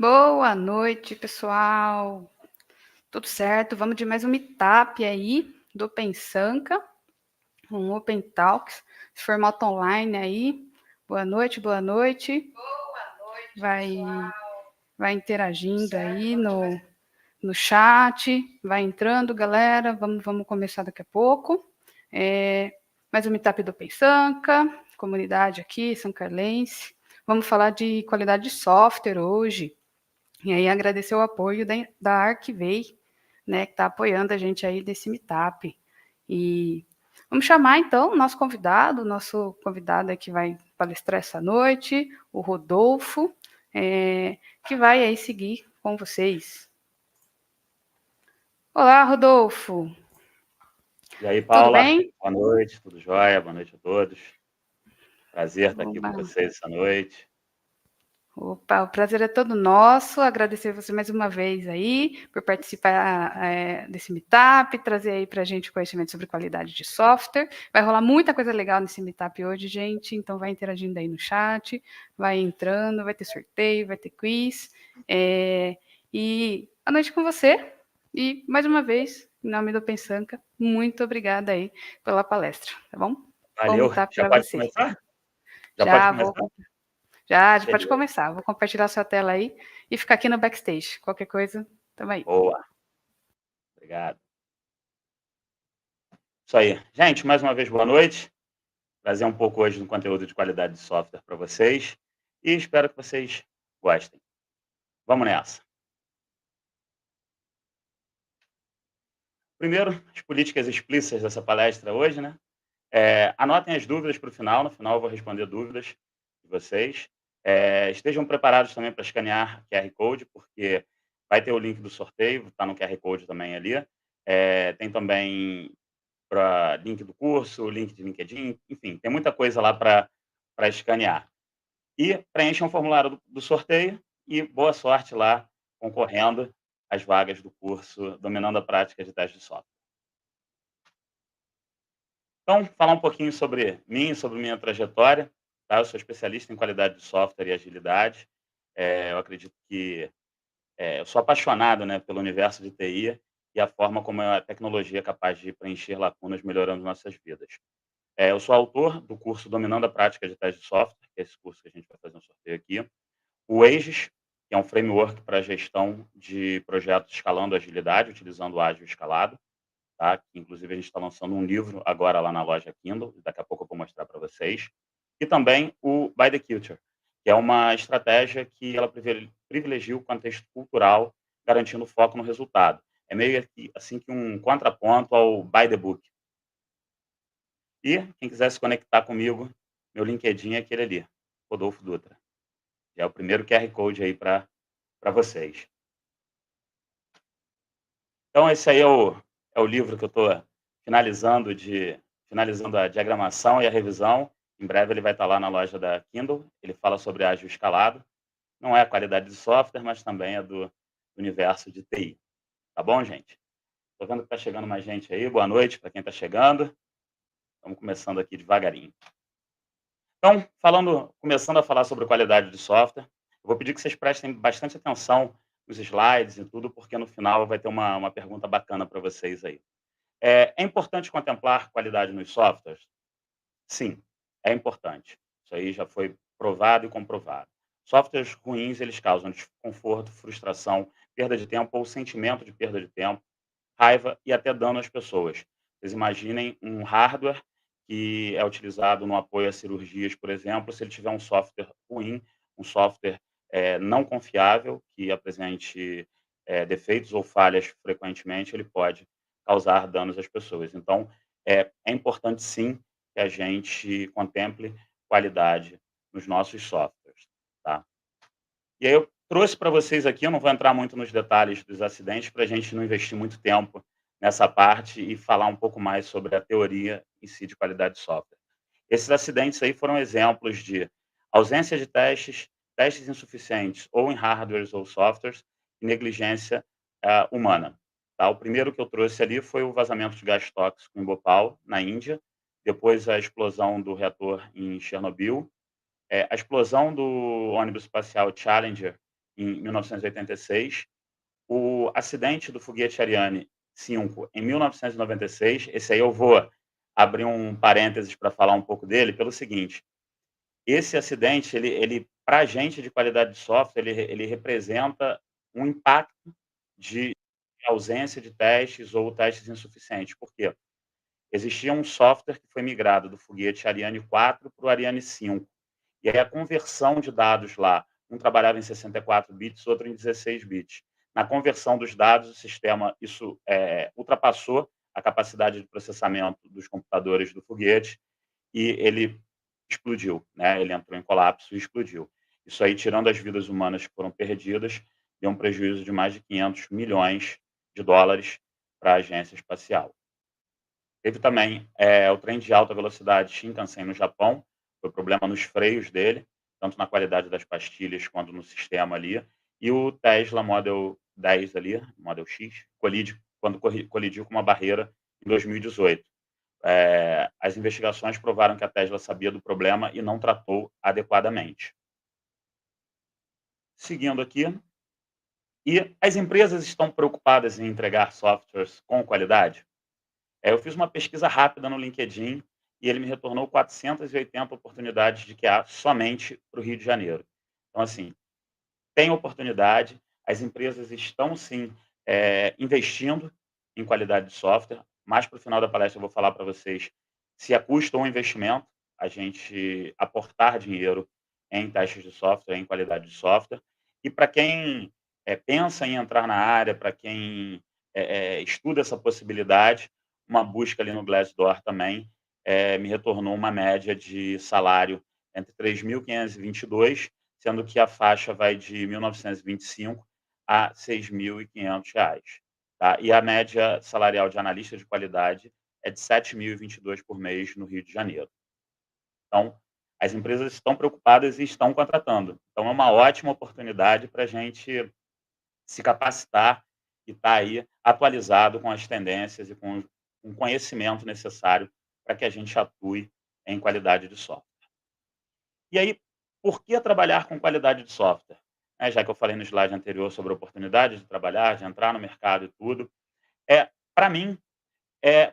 Boa noite, pessoal. Tudo certo? Vamos de mais um meetup aí do Pensanca, um Open Talks, formato online aí. Boa noite, boa noite. Vai interagindo aí no chat, vai entrando, galera. Vamos começar daqui a pouco. Mais um meetup do Pensanca, comunidade aqui, São Carlense. Vamos falar de qualidade de software hoje. E aí agradecer o apoio da Arquivei, né, que está apoiando a gente aí desse meetup. E vamos chamar, então, o nosso convidado que vai palestrar essa noite, o Rodolfo, que vai aí seguir com vocês. Olá, Rodolfo. E aí, Tudo Paula? bem? Boa noite, tudo jóia? Boa noite a todos. Prazer estar aqui com Oba. vocês essa noite. Opa, o prazer é todo nosso. Agradecer você mais uma vez aí por participar desse meetup, trazer aí para a gente conhecimento sobre qualidade de software. Vai rolar muita coisa legal nesse meetup hoje, gente. Então vai interagindo aí no chat, vai entrando, vai ter sorteio, vai ter quiz. E a noite com você. E mais uma vez, em nome do Pensanca, muito obrigada aí pela palestra, tá bom? Bom Valeu. meetup Já para pode você. começar? Já pode Já começar? vou já pode Beleza. começar. Vou compartilhar sua tela aí e ficar aqui no backstage. Qualquer coisa, tamo aí. Boa. Obrigado. Isso aí. Gente, mais uma vez, boa noite. Trazer um pouco hoje do conteúdo de qualidade de software para vocês e espero que vocês gostem. Vamos nessa. Primeiro, as políticas explícitas dessa palestra hoje, né? Anotem as dúvidas para o final. No final eu vou responder dúvidas de vocês. Estejam preparados também para escanear QR Code, porque vai ter o link do sorteio, está no QR Code também ali. Tem também para link do curso, link de LinkedIn, enfim, tem muita coisa lá para escanear. E preencham o formulário do sorteio e boa sorte lá concorrendo às vagas do curso Dominando a Prática de Teste de Software. Então, falar um pouquinho sobre mim, sobre minha trajetória. Tá? Eu sou especialista em qualidade de software e agilidade. Eu acredito que eu sou apaixonado, né, pelo universo de TI e a forma como a tecnologia é capaz de preencher lacunas, melhorando nossas vidas. Eu sou autor do curso Dominando a Prática de Teste de Software, que é esse curso que a gente vai fazer um sorteio aqui. O AGES, que é um framework para gestão de projetos escalando agilidade, utilizando o ágil escalado. Tá? Que, inclusive, a gente está lançando um livro agora lá na loja Kindle, daqui a pouco eu vou mostrar para vocês. E também o By the Culture, que é uma estratégia que ela privilegia o contexto cultural, garantindo foco no resultado. É meio assim que um contraponto ao By the Book. E quem quiser se conectar comigo, meu LinkedIn é aquele ali, Rodolfo Dutra. Já é o primeiro QR Code aí para vocês. Então, esse aí é o livro que eu estou finalizando a diagramação e a revisão. Em breve ele vai estar lá na loja da Kindle. Ele fala sobre ágil escalado. Não é a qualidade de software, mas também é do universo de TI. Tá bom, gente? Estou vendo que está chegando mais gente aí. Boa noite para quem está chegando. Estamos começando aqui devagarinho. Então, começando a falar sobre qualidade de software, eu vou pedir que vocês prestem bastante atenção nos slides e tudo, porque no final vai ter uma pergunta bacana para vocês aí. É importante contemplar qualidade nos softwares? Sim, é importante. Isso aí já foi provado e comprovado. Softwares ruins, eles causam desconforto, frustração, perda de tempo ou sentimento de perda de tempo, raiva e até dano às pessoas. Vocês imaginem um hardware que é utilizado no apoio a cirurgias, por exemplo, se ele tiver um software ruim, um software não confiável, que apresente defeitos ou falhas frequentemente, ele pode causar danos às pessoas. Então, é importante, sim, que a gente contemple qualidade nos nossos softwares. Tá? E aí eu trouxe para vocês aqui, eu não vou entrar muito nos detalhes dos acidentes, para a gente não investir muito tempo nessa parte e falar um pouco mais sobre a teoria em si de qualidade de software. Esses acidentes aí foram exemplos de ausência de testes, testes insuficientes ou em hardwares ou softwares e negligência humana. Tá? O primeiro que eu trouxe ali foi o vazamento de gás tóxico em Bhopal, na Índia, depois a explosão do reator em Chernobyl, a explosão do ônibus espacial Challenger em 1986, o acidente do foguete Ariane 5 em 1996, esse aí eu vou abrir um parênteses para falar um pouco dele, pelo seguinte: esse acidente, ele para a gente de qualidade de software, ele representa um impacto de ausência de testes ou testes insuficientes. Por quê? Existia um software que foi migrado do foguete Ariane 4 para o Ariane 5. E aí a conversão de dados lá, um trabalhava em 64 bits, outro em 16 bits. Na conversão dos dados, o sistema isso ultrapassou a capacidade de processamento dos computadores do foguete e ele explodiu, né? Ele entrou em colapso e explodiu. Isso aí, tirando as vidas humanas que foram perdidas, deu um prejuízo de mais de 500 milhões de dólares para a agência espacial. Teve também o trem de alta velocidade Shinkansen no Japão, foi problema nos freios dele, tanto na qualidade das pastilhas quanto no sistema ali. E o Tesla Model 10 ali, Model X, colidiu com uma barreira em 2018. As investigações provaram que a Tesla sabia do problema e não tratou adequadamente. Seguindo aqui, e as empresas estão preocupadas em entregar softwares com qualidade? Eu fiz uma pesquisa rápida no LinkedIn e ele me retornou 480 oportunidades de QA somente para o Rio de Janeiro. Então, assim, tem oportunidade, as empresas estão, sim, investindo em qualidade de software, mas para o final da palestra eu vou falar para vocês se é custo ou investimento a gente aportar dinheiro em testes de software, em qualidade de software. E para quem pensa em entrar na área, para quem estuda essa possibilidade, uma busca ali no Glassdoor também me retornou uma média de salário entre 3.522, sendo que a faixa vai de 1.925 a R$ 6.500, tá? E a média salarial de analista de qualidade é de 7.022 por mês no Rio de Janeiro. Então, as empresas estão preocupadas e estão contratando. Então, é uma ótima oportunidade para a gente se capacitar e estar aí atualizado com as tendências e com o conhecimento necessário para que a gente atue em qualidade de software. E aí, por que trabalhar com qualidade de software? Já que eu falei no slide anterior sobre a oportunidade de trabalhar, de entrar no mercado e tudo, para mim,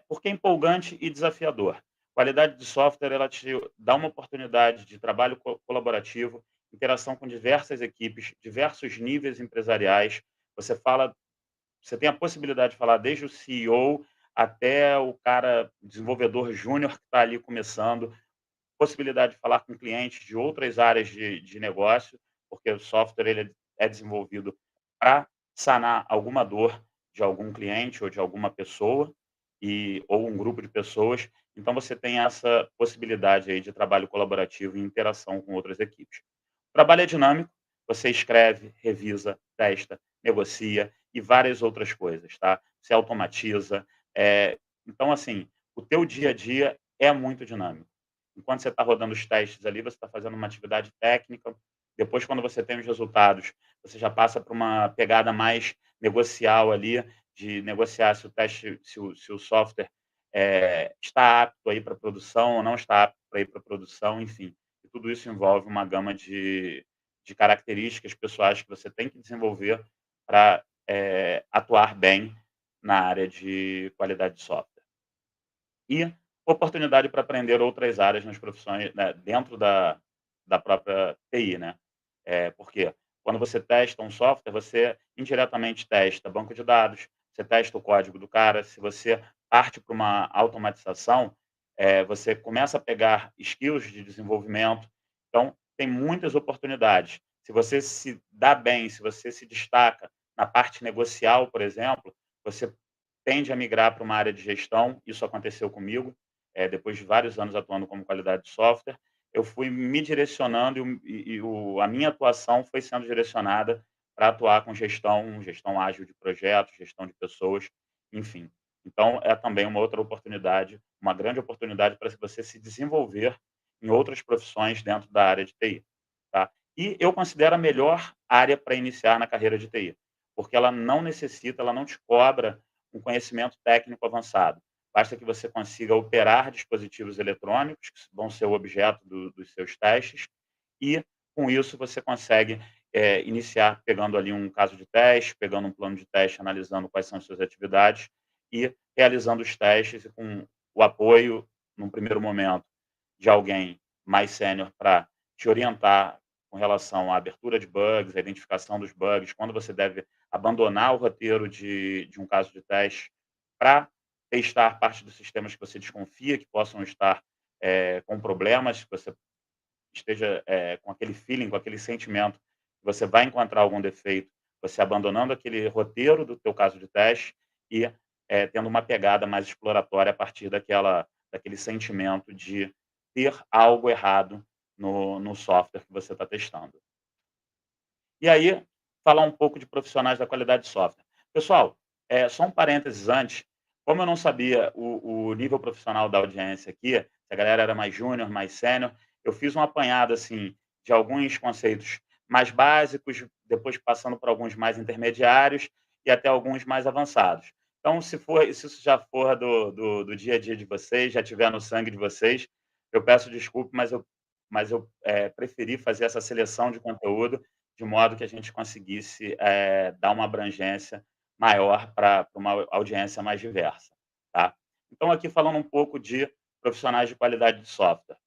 porque é empolgante e desafiador. Qualidade de software, ela te dá uma oportunidade de trabalho colaborativo, interação com diversas equipes, diversos níveis empresariais. Você tem a possibilidade de falar desde o CEO até o cara desenvolvedor júnior que está ali começando, possibilidade de falar com clientes de outras áreas de negócio, porque o software ele é desenvolvido para sanar alguma dor de algum cliente ou de alguma pessoa, ou um grupo de pessoas. Então, você tem essa possibilidade aí de trabalho colaborativo e interação com outras equipes. O trabalho é dinâmico, você escreve, revisa, testa, negocia e várias outras coisas, tá? Você automatiza. Então, assim, o teu dia a dia é muito dinâmico. Enquanto você está rodando os testes ali, você está fazendo uma atividade técnica. Depois, quando você tem os resultados, você já passa para uma pegada mais negocial ali, de negociar se o teste, se o software está apto aí para produção ou não está apto para ir para produção, enfim. E tudo isso envolve uma gama de características pessoais que você tem que desenvolver para atuar bem na área de qualidade de software. E oportunidade para aprender outras áreas nas profissões, né, dentro da própria TI, né? Porque quando você testa um software, você indiretamente testa banco de dados, você testa o código do cara. Se você parte para uma automatização, você começa a pegar skills de desenvolvimento. Então, tem muitas oportunidades. Se você se dá bem, se você se destaca na parte negocial, por exemplo, você tende a migrar para uma área de gestão. Isso aconteceu comigo. Depois de vários anos atuando como qualidade de software, eu fui me direcionando a minha atuação foi sendo direcionada para atuar com gestão ágil de projetos, gestão de pessoas, enfim. Então, é também uma outra oportunidade, uma grande oportunidade para você se desenvolver em outras profissões dentro da área de TI. Tá? E eu considero a melhor área para iniciar na carreira de TI, porque ela não necessita, ela não te cobra um conhecimento técnico avançado. Basta que você consiga operar dispositivos eletrônicos, que vão ser o objeto dos seus testes, e, com isso, você consegue iniciar pegando ali um caso de teste, pegando um plano de teste, analisando quais são as suas atividades e realizando os testes e com o apoio, num primeiro momento, de alguém mais sênior para te orientar com relação à abertura de bugs, à identificação dos bugs, quando você deve abandonar o roteiro de um caso de teste para testar parte dos sistemas que você desconfia que possam estar com problemas, que você esteja com aquele feeling, com aquele sentimento que você vai encontrar algum defeito, você abandonando aquele roteiro do teu caso de teste e tendo uma pegada mais exploratória a partir daquele sentimento de ter algo errado no software que você está testando. E aí, falar um pouco de profissionais da qualidade de software. Pessoal, só um parênteses antes, como eu não sabia o nível profissional da audiência aqui, se a galera era mais júnior, mais sênior, eu fiz um apanhado assim de alguns conceitos mais básicos, depois passando por alguns mais intermediários e até alguns mais avançados. Então, se isso já for do dia a dia de vocês, já tiver no sangue de vocês, eu peço desculpa, mas eu preferi fazer essa seleção de conteúdo de modo que a gente conseguisse dar uma abrangência maior para uma audiência mais diversa, tá? Então, aqui falando um pouco de profissionais de qualidade de software.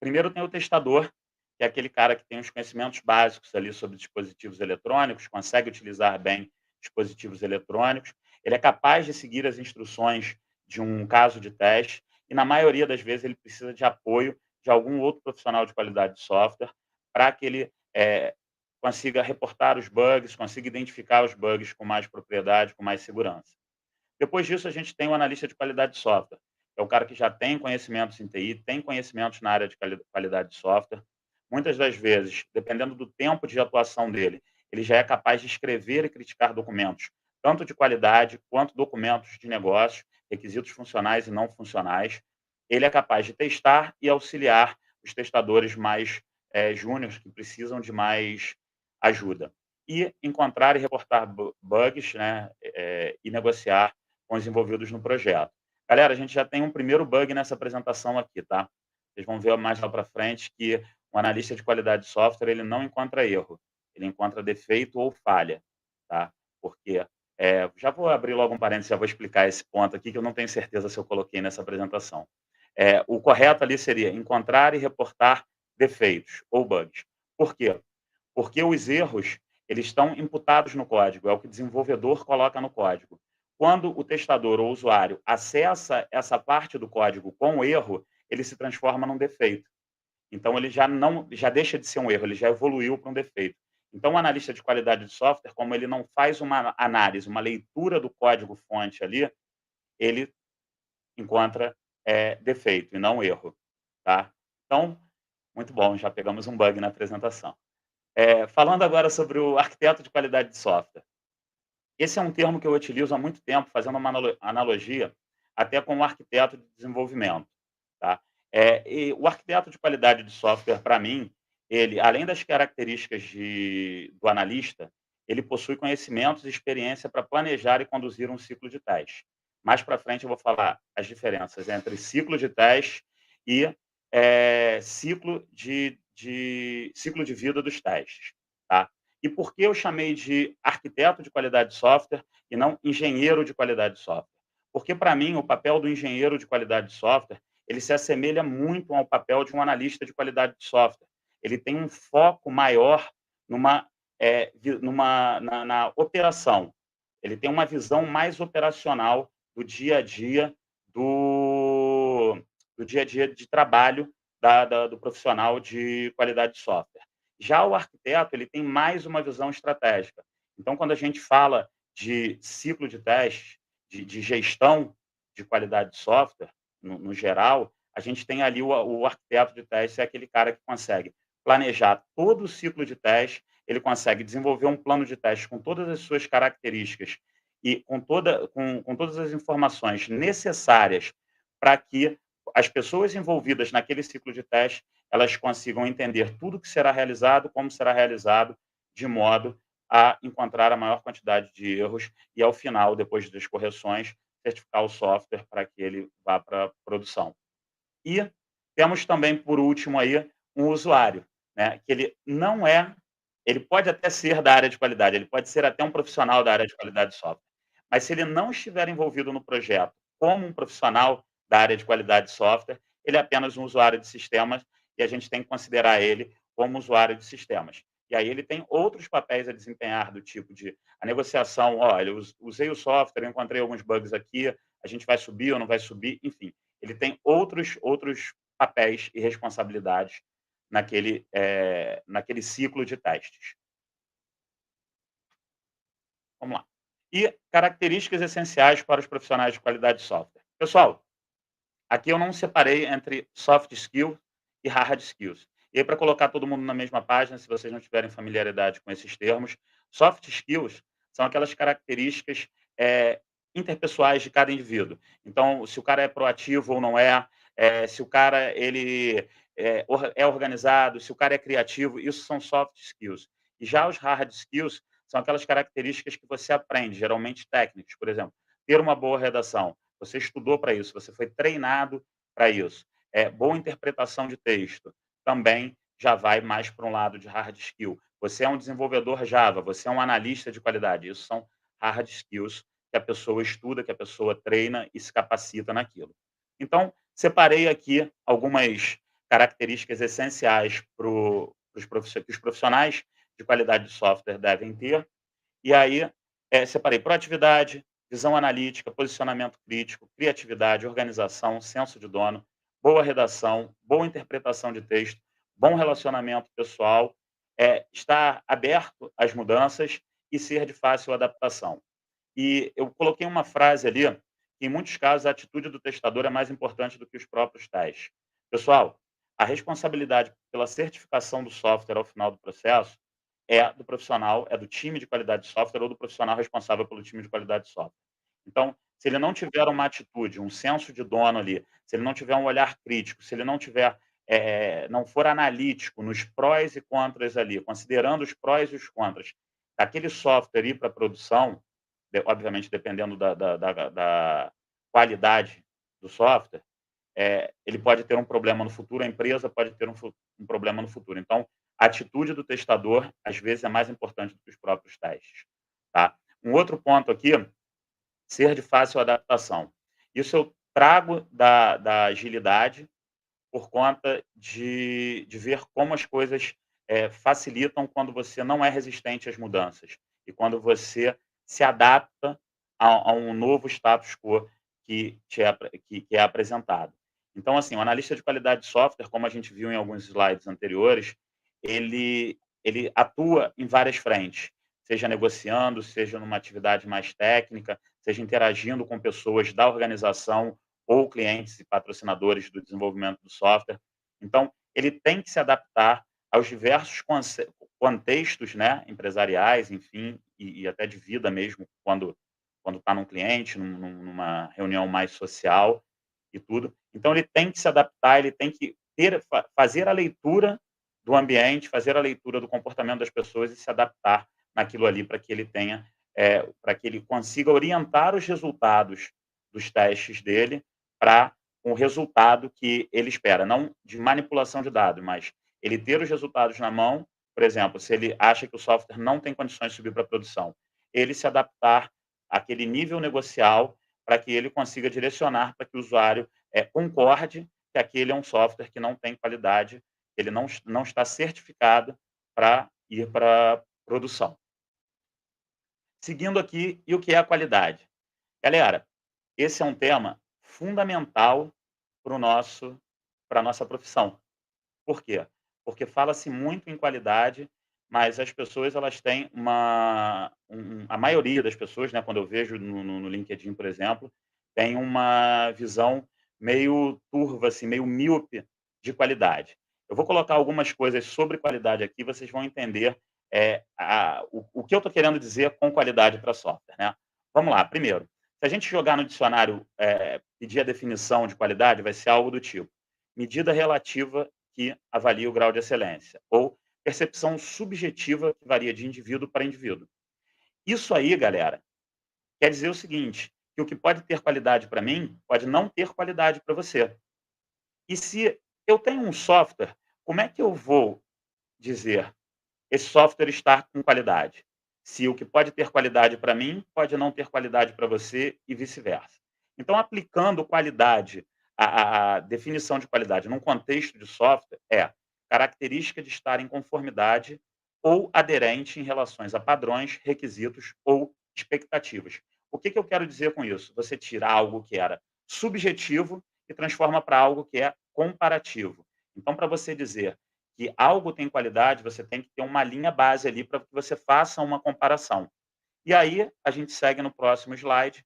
Primeiro tem o testador, que é aquele cara que tem os conhecimentos básicos ali sobre dispositivos eletrônicos, consegue utilizar bem dispositivos eletrônicos, ele é capaz de seguir as instruções de um caso de teste e, na maioria das vezes, ele precisa de apoio de algum outro profissional de qualidade de software para que ele consiga reportar os bugs, consiga identificar os bugs com mais propriedade, com mais segurança. Depois disso, a gente tem o analista de qualidade de software, que é o cara que já tem conhecimentos em TI, tem conhecimentos na área de qualidade de software. Muitas das vezes, dependendo do tempo de atuação dele, ele já é capaz de escrever e criticar documentos, tanto de qualidade quanto documentos de negócio, requisitos funcionais e não funcionais. Ele é capaz de testar e auxiliar os testadores mais júniores que precisam de mais ajuda. E encontrar e reportar bugs, né, e negociar com os envolvidos no projeto. Galera, a gente já tem um primeiro bug nessa apresentação aqui, tá? Vocês vão ver mais lá para frente que o analista de qualidade de software ele não encontra erro, ele encontra defeito ou falha, tá? Porque já vou abrir logo um parênteses, já vou explicar esse ponto aqui que eu não tenho certeza se eu coloquei nessa apresentação. O correto ali seria encontrar e reportar defeitos ou bugs. Por quê? Porque os erros eles estão imputados no código, é o que o desenvolvedor coloca no código. Quando o testador ou usuário acessa essa parte do código com erro, ele se transforma num defeito. Então ele já deixa de ser um erro, ele já evoluiu para um defeito. Então o analista de qualidade de software, como ele não faz uma análise, uma leitura do código fonte ali, ele encontra defeito e não erro, tá? Então, muito bom, já pegamos um bug na apresentação. Falando agora sobre o arquiteto de qualidade de software. Esse é um termo que eu utilizo há muito tempo, fazendo uma analogia até com o arquiteto de desenvolvimento, tá? E o arquiteto de qualidade de software, para mim, ele, além das características do analista, ele possui conhecimentos e experiência para planejar e conduzir um ciclo de teste. Mais para frente eu vou falar as diferenças entre ciclo de teste e ciclo de vida dos testes, tá? E por que eu chamei de arquiteto de qualidade de software e não engenheiro de qualidade de software? Porque, para mim, o papel do engenheiro de qualidade de software, ele se assemelha muito ao papel de um analista de qualidade de software. Ele tem um foco maior na operação. Ele tem uma visão mais operacional do dia a dia do dia a dia de trabalho do profissional de qualidade de software. Já o arquiteto, ele tem mais uma visão estratégica. Então, quando a gente fala de ciclo de teste, de gestão de qualidade de software, no geral, a gente tem ali o arquiteto de teste, é aquele cara que consegue planejar todo o ciclo de teste, ele consegue desenvolver um plano de teste com todas as suas características e com todas as informações necessárias para que as pessoas envolvidas naquele ciclo de teste elas consigam entender tudo que será realizado, como será realizado, de modo a encontrar a maior quantidade de erros e, ao final, depois das correções, certificar o software para que ele vá para a produção. E temos também, por último, aí, um usuário, né, que ele não é ele pode até ser da área de qualidade, ele pode ser até um profissional da área de qualidade de software, mas se ele não estiver envolvido no projeto como um profissional da área de qualidade de software, ele é apenas um usuário de sistemas e a gente tem que considerar ele como usuário de sistemas. E aí ele tem outros papéis a desempenhar, do tipo de a negociação: "Olha, eu usei o software, eu encontrei alguns bugs aqui, a gente vai subir ou não vai subir?", enfim, ele tem outros papéis e responsabilidades naquele ciclo de testes. Vamos lá. E características essenciais para os profissionais de qualidade de software. Pessoal, aqui eu não separei entre soft skills e hard skills. E aí, para colocar todo mundo na mesma página, se vocês não tiverem familiaridade com esses termos, soft skills são aquelas características interpessoais de cada indivíduo. Então, se o cara é proativo ou não é, se o cara é organizado, se o cara é criativo, isso são soft skills. E já os hard skills são aquelas características que você aprende, geralmente técnicas. Por exemplo, ter uma boa redação. Você estudou para isso, você foi treinado para isso. Boa interpretação de texto, também já vai mais para um lado de hard skill. Você é um desenvolvedor Java, você é um analista de qualidade. Isso são hard skills que a pessoa estuda, que a pessoa treina e se capacita naquilo. Então, separei aqui algumas características essenciais que os profissionais de qualidade de software devem ter. E aí, separei proatividade, visão analítica, posicionamento crítico, criatividade, organização, senso de dono, boa redação, boa interpretação de texto, bom relacionamento pessoal, estar aberto às mudanças e ser de fácil adaptação. E eu coloquei uma frase ali, que em muitos casos a atitude do testador é mais importante do que os próprios testes. Pessoal, a responsabilidade pela certificação do software ao final do processo é do profissional, é do time de qualidade de software ou do profissional responsável pelo time de qualidade de software. Então, se ele não tiver uma atitude, um senso de dono ali, se ele não tiver um olhar crítico, se ele não tiver, não for analítico nos prós e contras ali, considerando os prós e os contras daquele software ir para a produção, obviamente dependendo da qualidade do software, ele pode ter um problema no futuro, a empresa pode ter um problema no futuro. Então, a atitude do testador, às vezes, é mais importante do que os próprios testes. Tá? Um outro ponto aqui, ser de fácil adaptação. Isso eu trago da agilidade por conta de ver como as coisas facilitam quando você não é resistente às mudanças e quando você se adapta a um novo status quo que é apresentado. Então, assim, o analista de qualidade de software, como a gente viu em alguns slides anteriores, ele atua em várias frentes, seja negociando, seja numa atividade mais técnica, seja interagindo com pessoas da organização ou clientes e patrocinadores do desenvolvimento do software. Então, ele tem que se adaptar aos diversos contextos, né, empresariais, enfim, e até de vida mesmo, quando está num cliente, numa reunião mais social e tudo. Então, ele tem que se adaptar, ele tem que fazer a leitura do ambiente, fazer a leitura do comportamento das pessoas e se adaptar naquilo ali para que ele tenha, para que ele consiga orientar os resultados dos testes dele para o resultado que ele espera, não de manipulação de dados, mas ele ter os resultados na mão. Por exemplo, se ele acha que o software não tem condições de subir para a produção, ele se adaptar àquele nível negocial para que ele consiga direcionar para que o usuário concorde que aquele é um software que não tem qualidade, ele não está certificado para ir para a produção. Seguindo aqui, e o que é a qualidade? Galera, esse é um tema fundamental para a nossa profissão. Por quê? Porque fala-se muito em qualidade, mas as pessoas elas têm a maioria das pessoas, né, quando eu vejo no LinkedIn, por exemplo, tem uma visão meio turva, assim, meio míope de qualidade. Eu vou colocar algumas coisas sobre qualidade aqui, vocês vão entender o que eu estou querendo dizer com qualidade para software, né? Vamos lá, primeiro, se a gente jogar no dicionário, pedir a definição de qualidade, vai ser algo do tipo: medida relativa que avalia o grau de excelência, ou percepção subjetiva que varia de indivíduo para indivíduo. Isso aí, galera, quer dizer o seguinte, que o que pode ter qualidade para mim, pode não ter qualidade para você. E se eu tenho um software, como é que eu vou dizer esse software está com qualidade. Se o que pode ter qualidade para mim, pode não ter qualidade para você e vice-versa. Então, aplicando qualidade, a definição de qualidade num contexto de software é característica de estar em conformidade ou aderente em relações a padrões, requisitos ou expectativas. O que eu quero dizer com isso? Você tira algo que era subjetivo e transforma para algo que é comparativo. Então, para você dizer que algo tem qualidade, você tem que ter uma linha base ali para que você faça uma comparação. E aí, a gente segue no próximo slide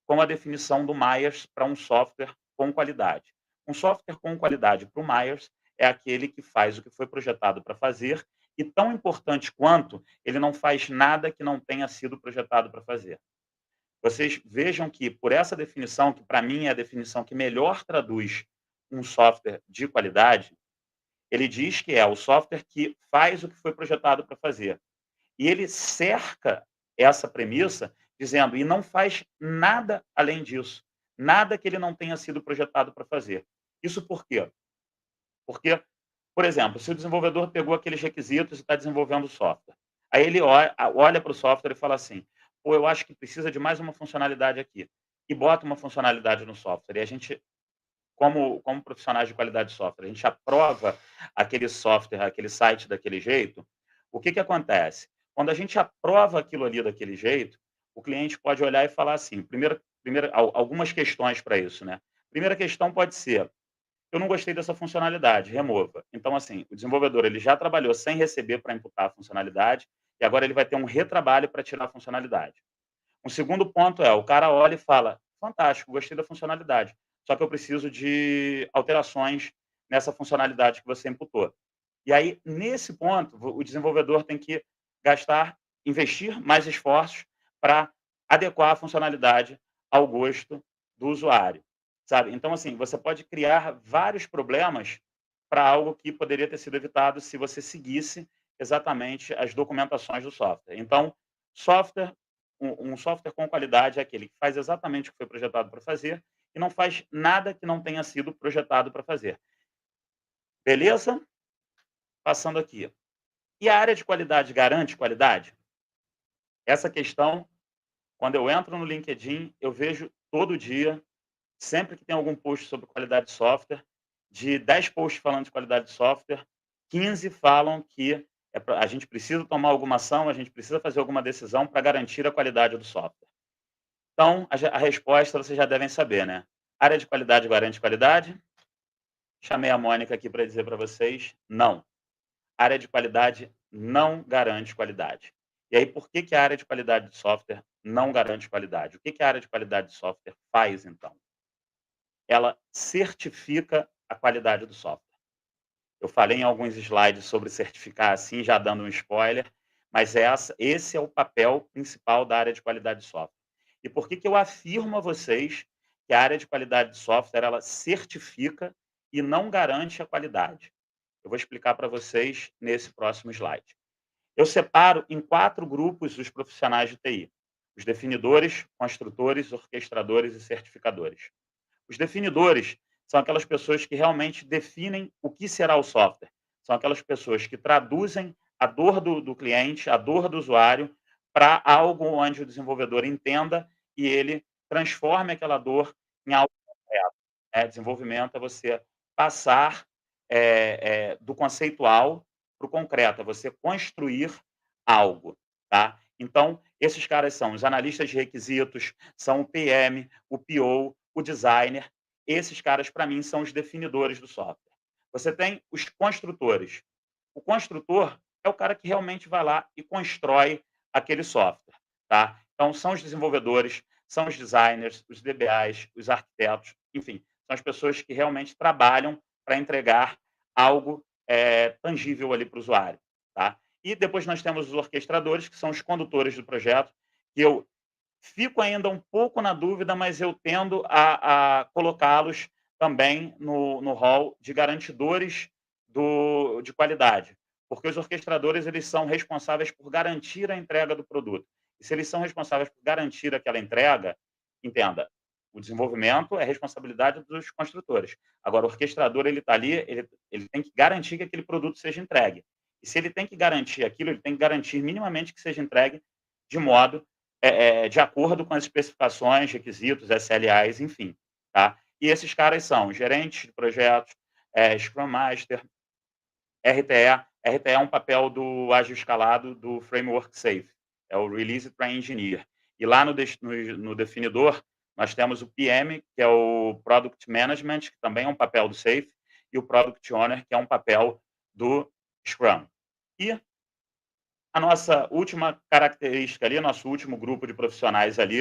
com a definição do Myers para um software com qualidade. Um software com qualidade para o Myers é aquele que faz o que foi projetado para fazer e, tão importante quanto, ele não faz nada que não tenha sido projetado para fazer. Vocês vejam que, por essa definição, que para mim é a definição que melhor traduz um software de qualidade, ele diz que é o software que faz o que foi projetado para fazer. E ele cerca essa premissa dizendo: "E não faz nada além disso, nada que ele não tenha sido projetado para fazer". Isso por quê? Porque, por exemplo, se o desenvolvedor pegou aqueles requisitos e está desenvolvendo o software, aí ele olha para o software e fala assim: "Pô, eu acho que precisa de mais uma funcionalidade aqui", e bota uma funcionalidade no software. E a gente, como profissionais de qualidade de software, a gente aprova aquele software, aquele site daquele jeito. O que acontece? Quando a gente aprova aquilo ali daquele jeito, o cliente pode olhar e falar assim, algumas questões para isso, né. Primeira questão pode ser: "Eu não gostei dessa funcionalidade, remova". Então, assim, o desenvolvedor ele já trabalhou sem receber para imputar a funcionalidade, e agora ele vai ter um retrabalho para tirar a funcionalidade. Um segundo ponto é, o cara olha e fala: "Fantástico, gostei da funcionalidade, só que eu preciso de alterações nessa funcionalidade que você imputou". E aí, nesse ponto, o desenvolvedor tem que investir mais esforços para adequar a funcionalidade ao gosto do usuário, sabe. Então, assim, você pode criar vários problemas para algo que poderia ter sido evitado se você seguisse exatamente as documentações do software. Então, software um software com qualidade é aquele que faz exatamente o que foi projetado para fazer e não faz nada que não tenha sido projetado para fazer. Beleza? Passando aqui. E a área de qualidade garante qualidade? Essa questão, quando eu entro no LinkedIn, eu vejo todo dia, sempre que tem algum post sobre qualidade de software, de 10 posts falando de qualidade de software, 15 falam que a gente precisa tomar alguma ação, a gente precisa fazer alguma decisão para garantir a qualidade do software. Então, a resposta vocês já devem saber, né? Área de qualidade garante qualidade? Chamei a Mônica aqui para dizer para vocês, não. Área de qualidade não garante qualidade. E aí, por que a área de qualidade de software não garante qualidade? O que a área de qualidade de software faz, então? Ela certifica a qualidade do software. Eu falei em alguns slides sobre certificar assim, já dando um spoiler, mas esse é o papel principal da área de qualidade de software. E por que eu afirmo a vocês que a área de qualidade de software, ela certifica e não garante a qualidade? Eu vou explicar para vocês nesse próximo slide. Eu separo em 4 grupos os profissionais de TI: os definidores, construtores, orquestradores e certificadores. Os definidores são aquelas pessoas que realmente definem o que será o software. São aquelas pessoas que traduzem a dor do cliente, a dor do usuário, para algo onde o desenvolvedor entenda e ele transforme aquela dor em algo concreto. Desenvolvimento é você passar do conceitual para o concreto, é você construir algo, tá? Então, esses caras são os analistas de requisitos, são o PM, o PO, o designer. Esses caras, para mim, são os definidores do software. Você tem os construtores. O construtor é o cara que realmente vai lá e constrói aquele software, tá? Então, são os desenvolvedores, são os designers, os DBAs, os arquitetos, enfim, são as pessoas que realmente trabalham para entregar algo tangível ali para o usuário, tá? E depois nós temos os orquestradores, que são os condutores do projeto, que eu fico ainda um pouco na dúvida, mas eu tendo a colocá-los também no rol de garantidores de qualidade, porque os orquestradores eles são responsáveis por garantir a entrega do produto. E se eles são responsáveis por garantir aquela entrega, entenda, o desenvolvimento é responsabilidade dos construtores. Agora, o orquestrador ele está ali, ele tem que garantir que aquele produto seja entregue. E se ele tem que garantir aquilo, ele tem que garantir minimamente que seja entregue de modo de acordo com as especificações, requisitos, SLAs, enfim, tá? E esses caras são gerentes de projetos, Scrum Master, RTE. RTE é um papel do ágil escalado do Framework SAFe, é o Release Train Engineer. E lá no definidor, nós temos o PM, que é o Product Management, que também é um papel do SAFe, e o Product Owner, que é um papel do Scrum. E a nossa última característica ali, nosso último grupo de profissionais ali,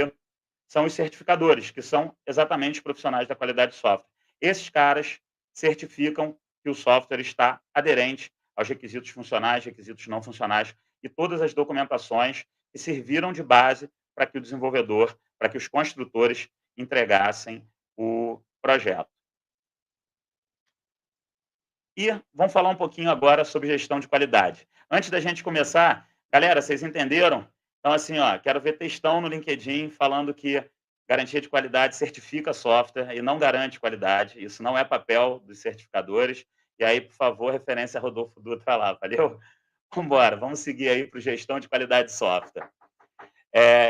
são os certificadores, que são exatamente os profissionais da qualidade de software. Esses caras certificam que o software está aderente aos requisitos funcionais, requisitos não funcionais e todas as documentações que serviram de base para que o desenvolvedor, para que os construtores entregassem o projeto. E vamos falar um pouquinho agora sobre gestão de qualidade. Antes da gente começar, galera, vocês entenderam? Então, assim, ó, quero ver textão no LinkedIn falando que garantia de qualidade certifica software e não garante qualidade. Isso não é papel dos certificadores. E aí, por favor, referência a Rodolfo Dutra lá, valeu? Vamos embora, vamos seguir aí para gestão de qualidade de software.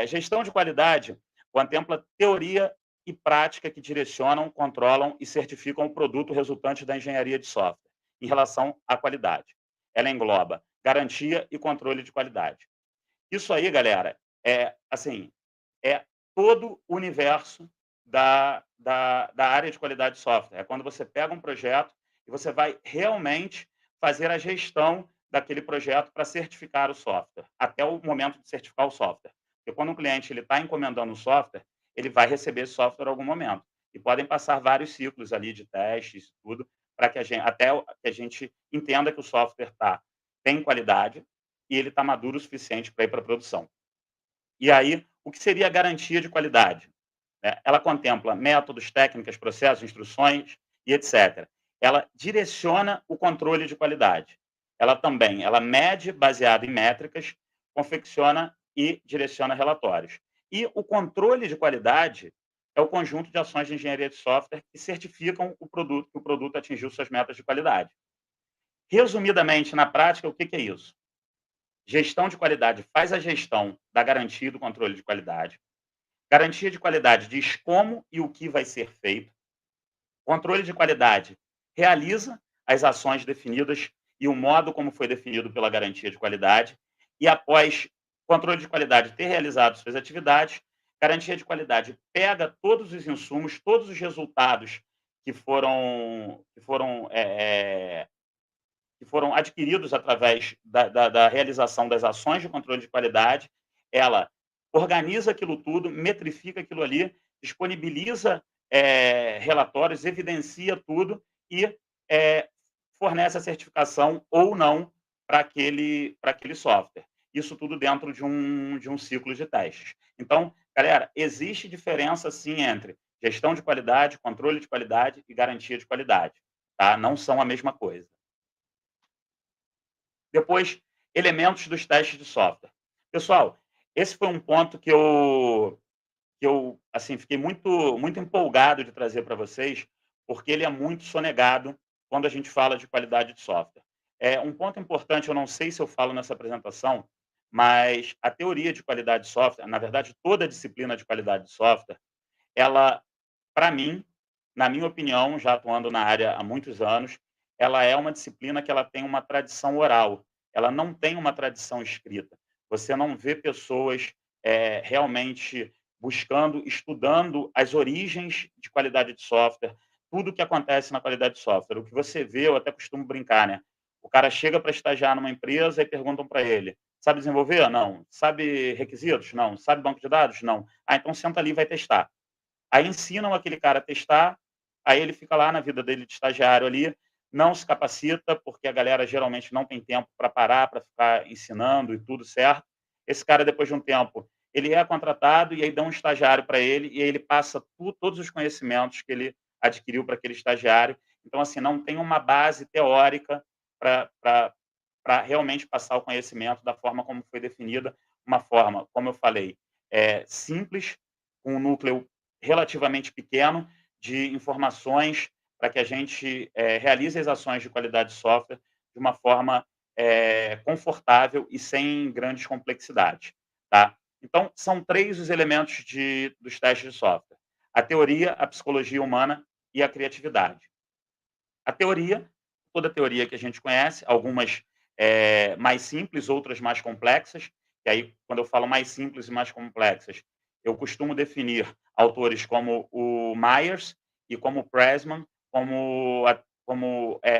Gestão de qualidade contempla teoria e prática que direcionam, controlam e certificam o produto resultante da engenharia de software em relação à qualidade. Ela engloba garantia e controle de qualidade. Isso aí, galera, é todo o universo da área de qualidade de software. É quando você pega um projeto e você vai realmente fazer a gestão daquele projeto para certificar o software, até o momento de certificar o software. Porque quando o cliente está encomendando um software, ele vai receber esse software em algum momento. E podem passar vários ciclos ali de testes, tudo, para que até que a gente entenda que o software tem qualidade e ele está maduro o suficiente para ir para a produção. E aí, o que seria a garantia de qualidade? Ela contempla métodos, técnicas, processos, instruções e etc. Ela direciona o controle de qualidade. Ela mede baseado em métricas, confecciona e direciona relatórios. E o controle de qualidade é o conjunto de ações de engenharia de software que certificam que o produto atingiu suas metas de qualidade. Resumidamente, na prática, o que é isso? Gestão de qualidade faz a gestão da garantia e do controle de qualidade. Garantia de qualidade diz como e o que vai ser feito. Controle de qualidade realiza as ações definidas e o modo como foi definido pela garantia de qualidade. E após controle de qualidade ter realizado suas atividades, garantia de qualidade pega todos os insumos, todos os resultados que foram adquiridos através da realização das ações de controle de qualidade, ela organiza aquilo tudo, metrifica aquilo ali, disponibiliza relatórios, evidencia tudo e fornece a certificação ou não para aquele software. Isso tudo dentro de um ciclo de testes. Então, galera, existe diferença sim entre gestão de qualidade, controle de qualidade e garantia de qualidade. Tá? Não são a mesma coisa. Depois, elementos dos testes de software. Pessoal, esse foi um ponto que eu assim, fiquei muito empolgado de trazer para vocês, porque ele é muito sonegado quando a gente fala de qualidade de software. Um ponto importante, eu não sei se eu falo nessa apresentação, mas a teoria de qualidade de software, na verdade, toda a disciplina de qualidade de software, ela, para mim, na minha opinião, já atuando na área há muitos anos, ela é uma disciplina que ela tem uma tradição oral, ela não tem uma tradição escrita. Você não vê pessoas realmente buscando, estudando as origens de qualidade de software, tudo o que acontece na qualidade de software. O que você vê, eu até costumo brincar, né? O cara chega para estagiar numa empresa e perguntam para ele: sabe desenvolver? Não. Sabe requisitos? Não. Sabe banco de dados? Não. Ah, então senta ali e vai testar. Aí ensinam aquele cara a testar, aí ele fica lá na vida dele de estagiário ali, não se capacita, porque a galera geralmente não tem tempo para parar, para ficar ensinando e tudo certo. Esse cara, depois de um tempo, ele é contratado e aí dá um estagiário para ele e aí ele passa todos os conhecimentos que ele adquiriu para aquele estagiário. Então, assim, não tem uma base teórica para realmente passar o conhecimento da forma como foi definida, uma forma, como eu falei, simples, com um núcleo relativamente pequeno de informações para que a gente realize as ações de qualidade de software de uma forma confortável e sem grandes complexidades, tá? Então, são 3 os elementos dos testes de software: a teoria, a psicologia humana e a criatividade. A teoria, toda teoria que a gente conhece, algumas mais simples, outras mais complexas, e aí, quando eu falo mais simples e mais complexas, eu costumo definir autores como o Myers e como o Pressman, como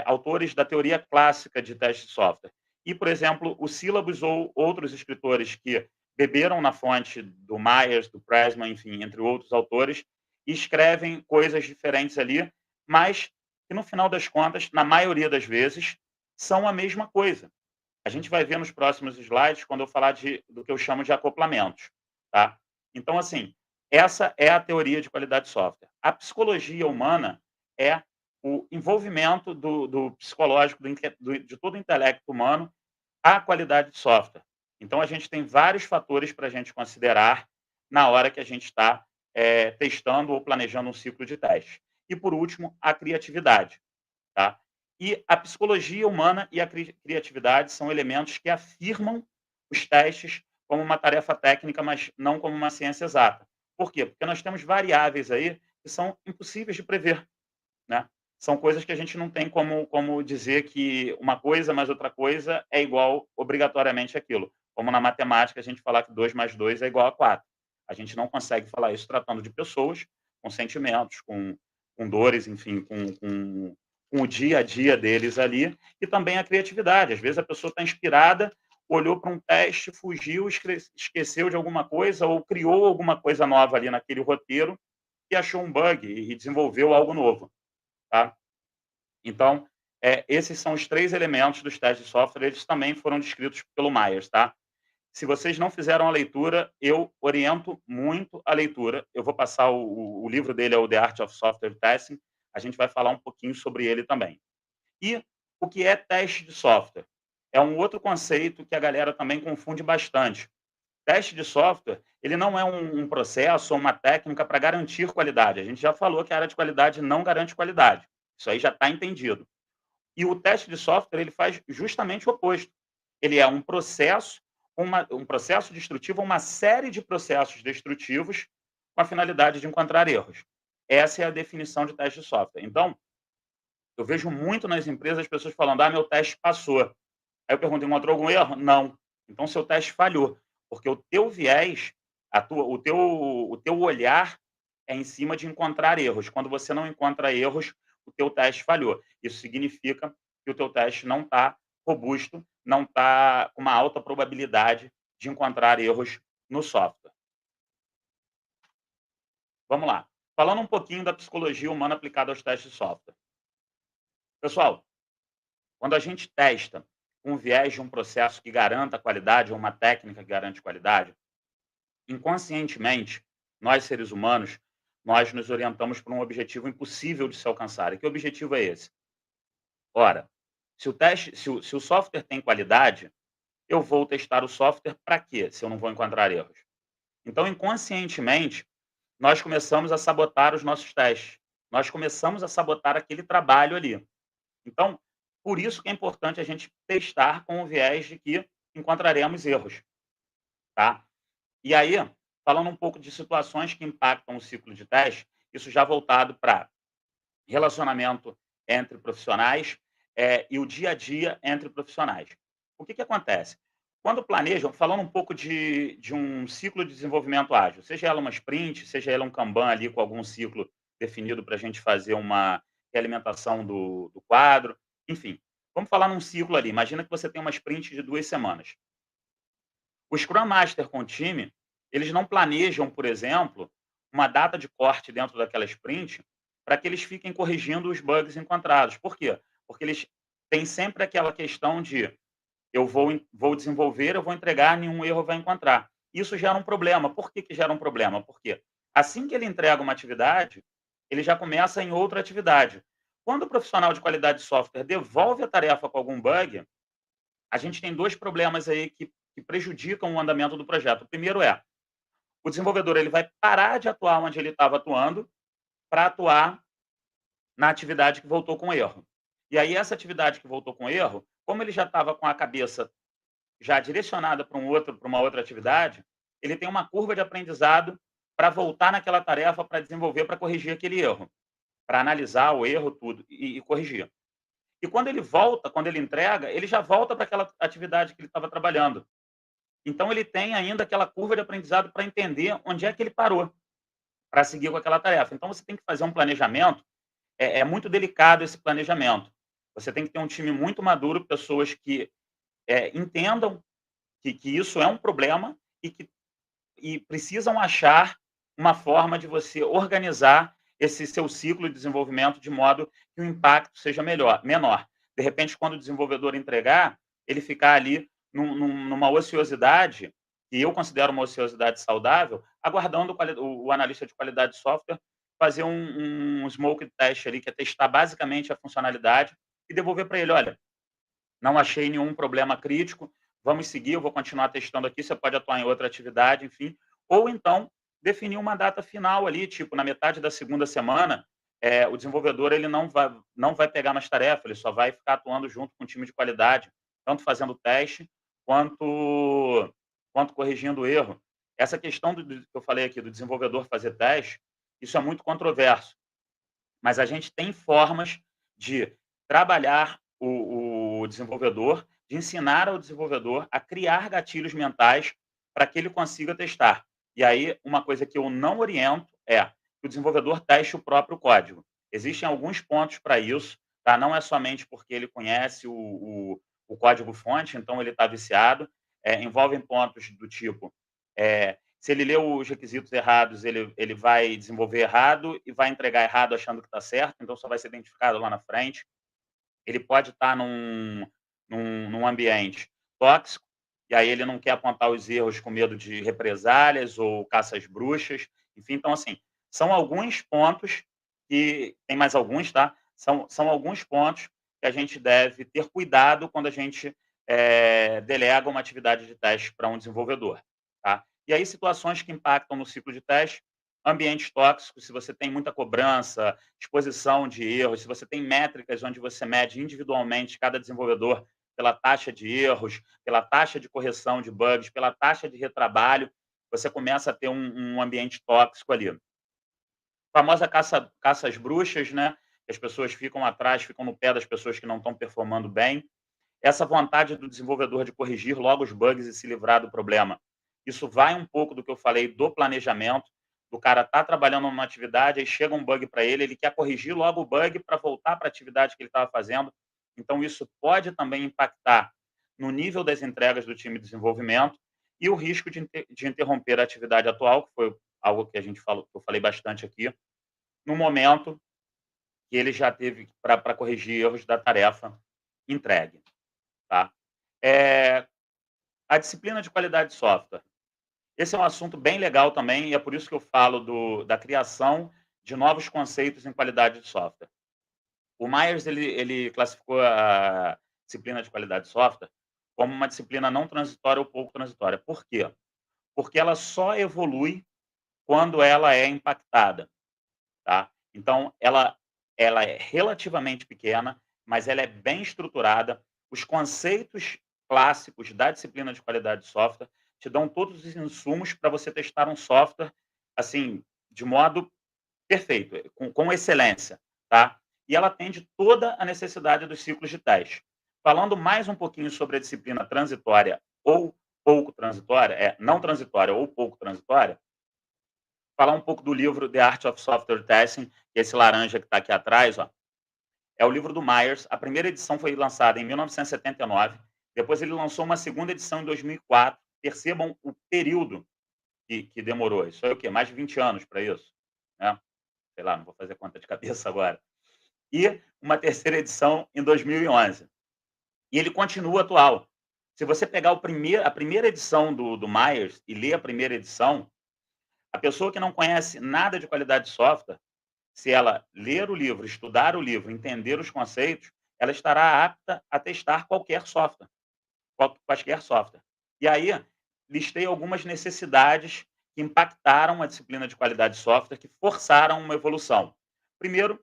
autores da teoria clássica de teste de software. E, por exemplo, o Syllabus ou outros escritores que beberam na fonte do Myers, do Pressman, enfim, entre outros autores, e escrevem coisas diferentes ali, mas que no final das contas, na maioria das vezes, são a mesma coisa. A gente vai ver nos próximos slides quando eu falar do que eu chamo de acoplamentos, tá? Então, assim, essa é a teoria de qualidade de software. A psicologia humana é o envolvimento do psicológico, de todo o intelecto humano à qualidade de software. Então, a gente tem vários fatores para a gente considerar na hora que a gente está testando ou planejando um ciclo de teste. E, por último, a criatividade. Tá? E a psicologia humana e a criatividade são elementos que afirmam os testes como uma tarefa técnica, mas não como uma ciência exata. Por quê? Porque nós temos variáveis aí que são impossíveis de prever, né? São coisas que a gente não tem como dizer que uma coisa mais outra coisa é igual obrigatoriamente aquilo. Como na matemática a gente falar que 2 mais 2 é igual a 4. A gente não consegue falar isso tratando de pessoas com sentimentos, com dores, enfim, com o dia a dia deles ali, e também a criatividade. Às vezes a pessoa está inspirada, olhou para um teste, fugiu, esqueceu de alguma coisa ou criou alguma coisa nova ali naquele roteiro e achou um bug e desenvolveu algo novo, tá? Então, esses são os 3 elementos dos testes de software, eles também foram descritos pelo Myers, tá? Se vocês não fizeram a leitura, eu oriento muito a leitura. Eu vou passar o livro dele, é o The Art of Software Testing, a gente vai falar um pouquinho sobre ele também. E o que é teste de software? É um outro conceito que a galera também confunde bastante. Teste de software, ele não é um processo ou uma técnica para garantir qualidade. A gente já falou que a área de qualidade não garante qualidade. Isso aí já está entendido. E o teste de software, ele faz justamente o oposto. Ele é um processo, um processo destrutivo, uma série de processos destrutivos com a finalidade de encontrar erros. Essa é a definição de teste de software. Então, eu vejo muito nas empresas as pessoas falando: "Ah, meu teste passou". Aí eu pergunto: "Encontrou algum erro?". "Não". Então seu teste falhou, porque o teu viés, o teu olhar é em cima de encontrar erros. Quando você não encontra erros, o teu teste falhou. Isso significa que o teu teste não está robusto, não está com uma alta probabilidade de encontrar erros no software. Vamos lá. Falando um pouquinho da psicologia humana aplicada aos testes de software. Pessoal, quando a gente testa um viés de um processo que garanta qualidade ou uma técnica que garante qualidade, inconscientemente, nós seres humanos, nós nos orientamos para um objetivo impossível de se alcançar. E que objetivo é esse? Ora, se o software tem qualidade, eu vou testar o software para quê, se eu não vou encontrar erros? Então, inconscientemente, nós começamos a sabotar os nossos testes. Nós começamos a sabotar aquele trabalho ali. Então, por isso que é importante a gente testar com o viés de que encontraremos erros, tá? E aí, falando um pouco de situações que impactam o ciclo de teste, isso já voltado para relacionamento entre profissionais, e o dia a dia entre profissionais. O que acontece? Quando planejam, falando um pouco de um ciclo de desenvolvimento ágil, seja ela uma sprint, seja ela um Kanban ali com algum ciclo definido para a gente fazer uma realimentação do quadro, enfim. Vamos falar num ciclo ali. Imagina que você tem uma sprint de 2 semanas. O Scrum Master com o time, eles não planejam, por exemplo, uma data de corte dentro daquela sprint para que eles fiquem corrigindo os bugs encontrados. Por quê? Porque eles têm sempre aquela questão de eu vou desenvolver, eu vou entregar, nenhum erro vai encontrar. Isso gera um problema. Por que gera um problema? Porque assim que ele entrega uma atividade, ele já começa em outra atividade. Quando o profissional de qualidade de software devolve a tarefa com algum bug, a gente tem 2 problemas aí que prejudicam o andamento do projeto. O primeiro é, o desenvolvedor ele vai parar de atuar onde ele estava atuando para atuar na atividade que voltou com erro. E aí essa atividade que voltou com erro Como ele já estava com a cabeça já direcionada para uma outra atividade, ele tem uma curva de aprendizado para voltar naquela tarefa, para desenvolver, para corrigir aquele erro, para analisar o erro, tudo, e corrigir. E quando ele volta, quando ele entrega, ele já volta para aquela atividade que ele estava trabalhando. Então ele tem ainda aquela curva de aprendizado para entender onde é que ele parou, para seguir com aquela tarefa. Então você tem que fazer um planejamento, é muito delicado esse planejamento. Você tem que ter um time muito maduro, pessoas que entendam que isso é um problema e precisam achar uma forma de você organizar esse seu ciclo de desenvolvimento de modo que o impacto seja menor. De repente, quando o desenvolvedor entregar, ele ficar ali numa ociosidade, que eu considero uma ociosidade saudável, aguardando o analista de qualidade de software fazer um smoke test ali, que é testar basicamente a funcionalidade e devolver para ele, olha, não achei nenhum problema crítico, vamos seguir, eu vou continuar testando aqui, você pode atuar em outra atividade, enfim. Ou então, definir uma data final ali, tipo, na metade da segunda semana, o desenvolvedor ele não vai pegar mais tarefa, ele só vai ficar atuando junto com o time de qualidade, tanto fazendo teste, quanto, quanto corrigindo o erro. Essa questão que eu falei aqui, do desenvolvedor fazer teste, isso é muito controverso, mas a gente tem formas de trabalhar o desenvolvedor, de ensinar ao desenvolvedor a criar gatilhos mentais para que ele consiga testar. E aí, uma coisa que eu não oriento é que o desenvolvedor teste o próprio código. Existem alguns pontos para isso, tá? Não é somente porque ele conhece o código-fonte, então ele está viciado. Envolvem pontos do tipo, se ele leu os requisitos errados, ele vai desenvolver errado e vai entregar errado achando que está certo, então só vai ser identificado lá na frente. Ele pode estar num ambiente tóxico, e aí ele não quer apontar os erros com medo de represálias ou caça às bruxas. Enfim, então, assim, são alguns pontos que. Tem mais alguns, tá? São alguns pontos que a gente deve ter cuidado quando a gente delega uma atividade de teste para um desenvolvedor. Tá? E aí, situações que impactam no ciclo de teste, ambientes tóxicos, se você tem muita cobrança, exposição de erros, se você tem métricas onde você mede individualmente cada desenvolvedor pela taxa de erros, pela taxa de correção de bugs, pela taxa de retrabalho, você começa a ter um ambiente tóxico ali. A famosa caça às bruxas, né? As pessoas ficam atrás, ficam no pé das pessoas que não estão performando bem. Essa vontade do desenvolvedor de corrigir logo os bugs e se livrar do problema. Isso vai um pouco do que eu falei do planejamento, do cara tá trabalhando numa atividade, aí chega um bug para ele quer corrigir logo o bug para voltar para a atividade que ele estava fazendo. Então, isso pode também impactar no nível das entregas do time de desenvolvimento e o risco de interromper a atividade atual, que foi algo que que eu falei bastante aqui, no momento que ele já teve para corrigir erros da tarefa entregue. Tá? É, a disciplina de qualidade de software. Esse é um assunto bem legal também, e é por isso que eu falo da criação de novos conceitos em qualidade de software. O Myers ele classificou a disciplina de qualidade de software como uma disciplina não transitória ou pouco transitória. Por quê? Porque ela só evolui quando ela é impactada. Tá? Então, ela é relativamente pequena, mas ela é bem estruturada. Os conceitos clássicos da disciplina de qualidade de software te dão todos os insumos para você testar um software assim, de modo perfeito, com excelência. Tá? E ela atende toda a necessidade dos ciclos de teste. Falando mais um pouquinho sobre a disciplina transitória ou pouco transitória, não transitória ou pouco transitória, falar um pouco do livro The Art of Software Testing, que é esse laranja que está aqui atrás, ó. É o livro do Myers. A primeira edição foi lançada em 1979. Depois ele lançou uma segunda edição em 2004. Percebam o período que demorou. Isso é o quê? Mais de 20 anos para isso. Né? Sei lá, não vou fazer conta de cabeça agora. E uma terceira edição em 2011. E ele continua atual. Se você pegar a primeira edição do Myers e ler a primeira edição, a pessoa que não conhece nada de qualidade de software, se ela ler o livro, estudar o livro, entender os conceitos, ela estará apta a testar quaisquer software. E aí, listei algumas necessidades que impactaram a disciplina de qualidade de software, que forçaram uma evolução. Primeiro,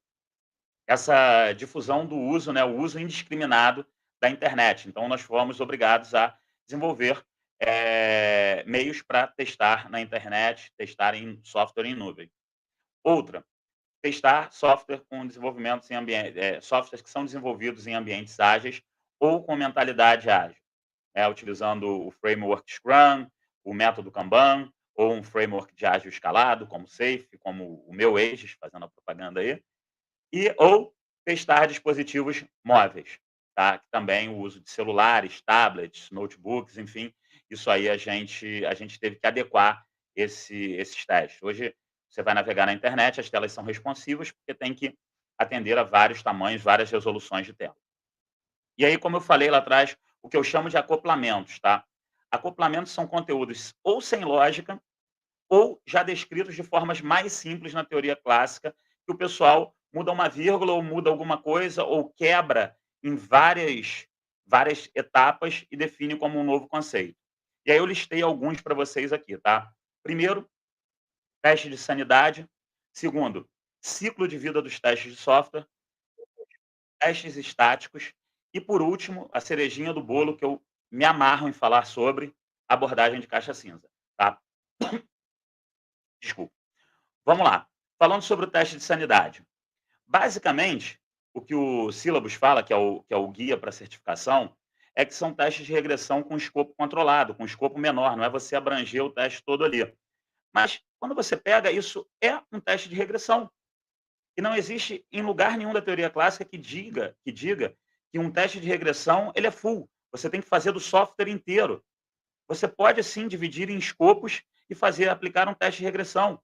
essa difusão do uso, né, o uso indiscriminado da internet. Então, nós fomos obrigados a desenvolver meios para testar na internet, testar em software em nuvem. Outra, testar software com desenvolvimentos em softwares que são desenvolvidos em ambientes ágeis ou com mentalidade ágil, utilizando o framework Scrum, o método Kanban, ou um framework de ágil escalado, como o SAFe, como o meu Aegis, fazendo a propaganda aí, ou testar dispositivos móveis, tá? Que também o uso de celulares, tablets, notebooks, enfim, isso aí a gente teve que adequar esses testes. Hoje, você vai navegar na internet, as telas são responsivas, porque tem que atender a vários tamanhos, várias resoluções de tela. E aí, como eu falei lá atrás, o que eu chamo de acoplamentos, tá? Acoplamentos são conteúdos ou sem lógica, ou já descritos de formas mais simples na teoria clássica, que o pessoal muda uma vírgula ou muda alguma coisa ou quebra em várias etapas e define como um novo conceito. E aí eu listei alguns para vocês aqui, tá? Primeiro, teste de sanidade. Segundo, ciclo de vida dos testes de software. Testes estáticos. E, por último, a cerejinha do bolo que eu me amarro em falar sobre, abordagem de caixa cinza, tá? Desculpa. Vamos lá. Falando sobre o teste de sanidade. Basicamente, o que o Syllabus fala, que é o guia para certificação, é que são testes de regressão com escopo controlado, com escopo menor, não é você abranger o teste todo ali. Mas, quando você pega, isso é um teste de regressão. E não existe em lugar nenhum da teoria clássica que diga que um teste de regressão ele é full. Você tem que fazer do software inteiro. Você pode, sim, dividir em escopos e aplicar um teste de regressão,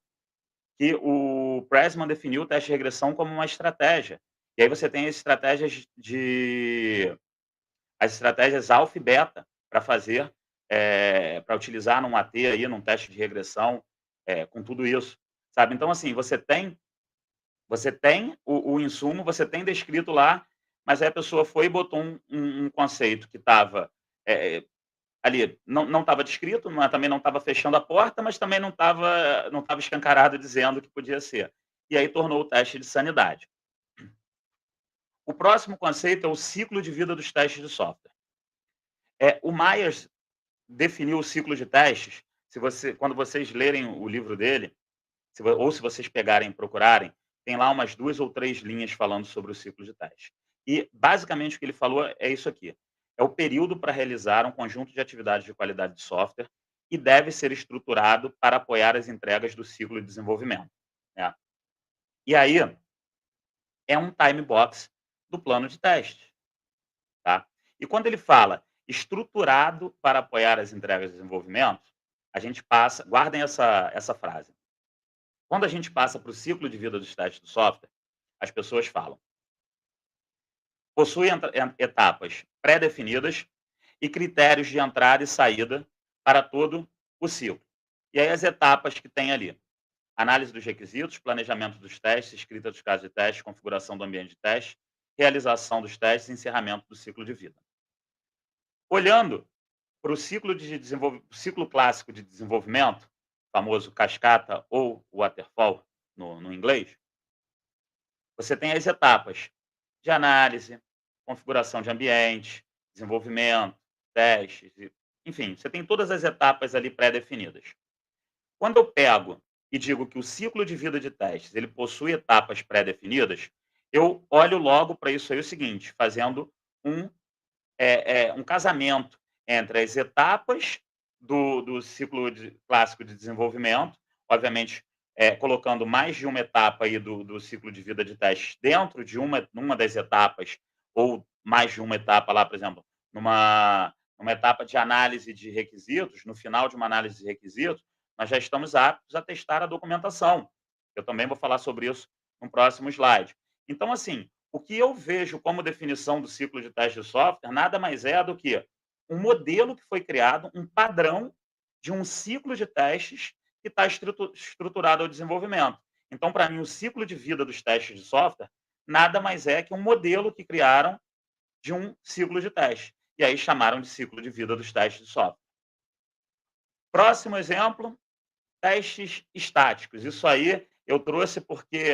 que o Pressman definiu o teste de regressão como uma estratégia. E aí você tem as estratégias alfa e beta para fazer, para utilizar num AT aí, num teste de regressão, com tudo isso, sabe. Então, assim, você tem o insumo, você tem descrito lá, mas aí a pessoa foi e botou um conceito que estava, ali, não estava descrito, também não estava fechando a porta, mas também não estava escancarado dizendo que podia ser. E aí tornou o teste de sanidade. O próximo conceito é o ciclo de vida dos testes de software. O Myers definiu o ciclo de testes, quando vocês lerem o livro dele, ou se vocês pegarem e procurarem, tem lá umas 2 ou 3 linhas falando sobre o ciclo de teste. E, basicamente, o que ele falou é isso aqui: é o período para realizar um conjunto de atividades de qualidade de software e deve ser estruturado para apoiar as entregas do ciclo de desenvolvimento, né. E aí, é um time box do plano de teste, tá. E quando ele fala estruturado para apoiar as entregas de desenvolvimento, a gente passa, guardem essa frase. Quando a gente passa para o ciclo de vida dos testes do software, as pessoas falam: possui etapas pré-definidas e critérios de entrada e saída para todo o ciclo. E aí as etapas que tem ali: análise dos requisitos, planejamento dos testes, escrita dos casos de teste, configuração do ambiente de teste, realização dos testes e encerramento do ciclo de vida. Olhando para o ciclo clássico de desenvolvimento, famoso cascata ou waterfall no inglês, você tem as etapas de análise, configuração de ambiente, desenvolvimento, testes, enfim, você tem todas as etapas ali pré-definidas. Quando eu pego e digo que o ciclo de vida de testes ele possui etapas pré-definidas, eu olho logo para isso aí o seguinte, fazendo um, um casamento entre as etapas do ciclo clássico de desenvolvimento, obviamente colocando mais de uma etapa aí do ciclo de vida de testes dentro de numa das etapas, ou mais de uma etapa lá, por exemplo, numa etapa de análise de requisitos, no final de uma análise de requisitos, nós já estamos aptos a testar a documentação. Eu também vou falar sobre isso no próximo slide. Então, assim, o que eu vejo como definição do ciclo de teste de software nada mais é do que um modelo que foi criado, um padrão de um ciclo de testes que está estruturado ao desenvolvimento. Então, para mim, o ciclo de vida dos testes de software nada mais é que um modelo que criaram de um ciclo de teste. E aí chamaram de ciclo de vida dos testes de software. Próximo exemplo, testes estáticos. Isso aí eu trouxe porque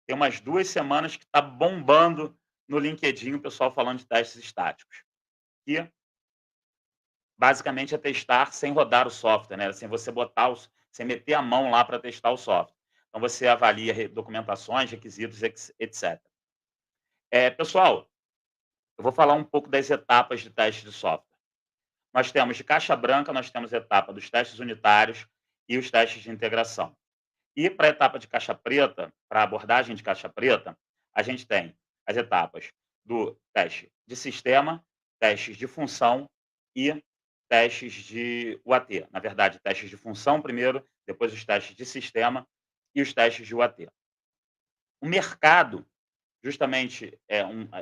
tem umas 2 semanas que está bombando no LinkedIn o pessoal falando de testes estáticos. que basicamente é testar sem rodar o software, né? Sem você sem meter a mão lá para testar o software. Então, você avalia documentações, requisitos, etc. Pessoal, eu vou falar um pouco das etapas de teste de software. Nós temos de caixa branca, nós temos a etapa dos testes unitários e os testes de integração. E para a etapa de caixa preta, para a abordagem de caixa preta, a gente tem as etapas do teste de sistema, testes de função e testes de UAT. Na verdade, testes de função primeiro, depois os testes de sistema e os testes de UAT. O mercado, justamente,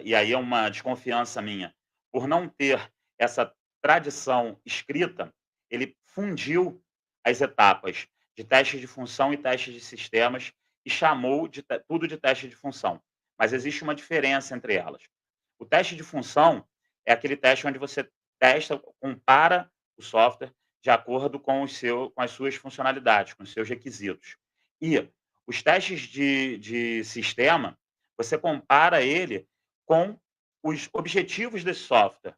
e aí é uma desconfiança minha, por não ter essa tradição escrita, ele fundiu as etapas de testes de função e testes de sistemas e chamou tudo de teste de função. Mas existe uma diferença entre elas. O teste de função é aquele teste onde você testa, compara o software de acordo com as suas funcionalidades, com os seus requisitos. E os testes de sistema, você compara ele com os objetivos desse software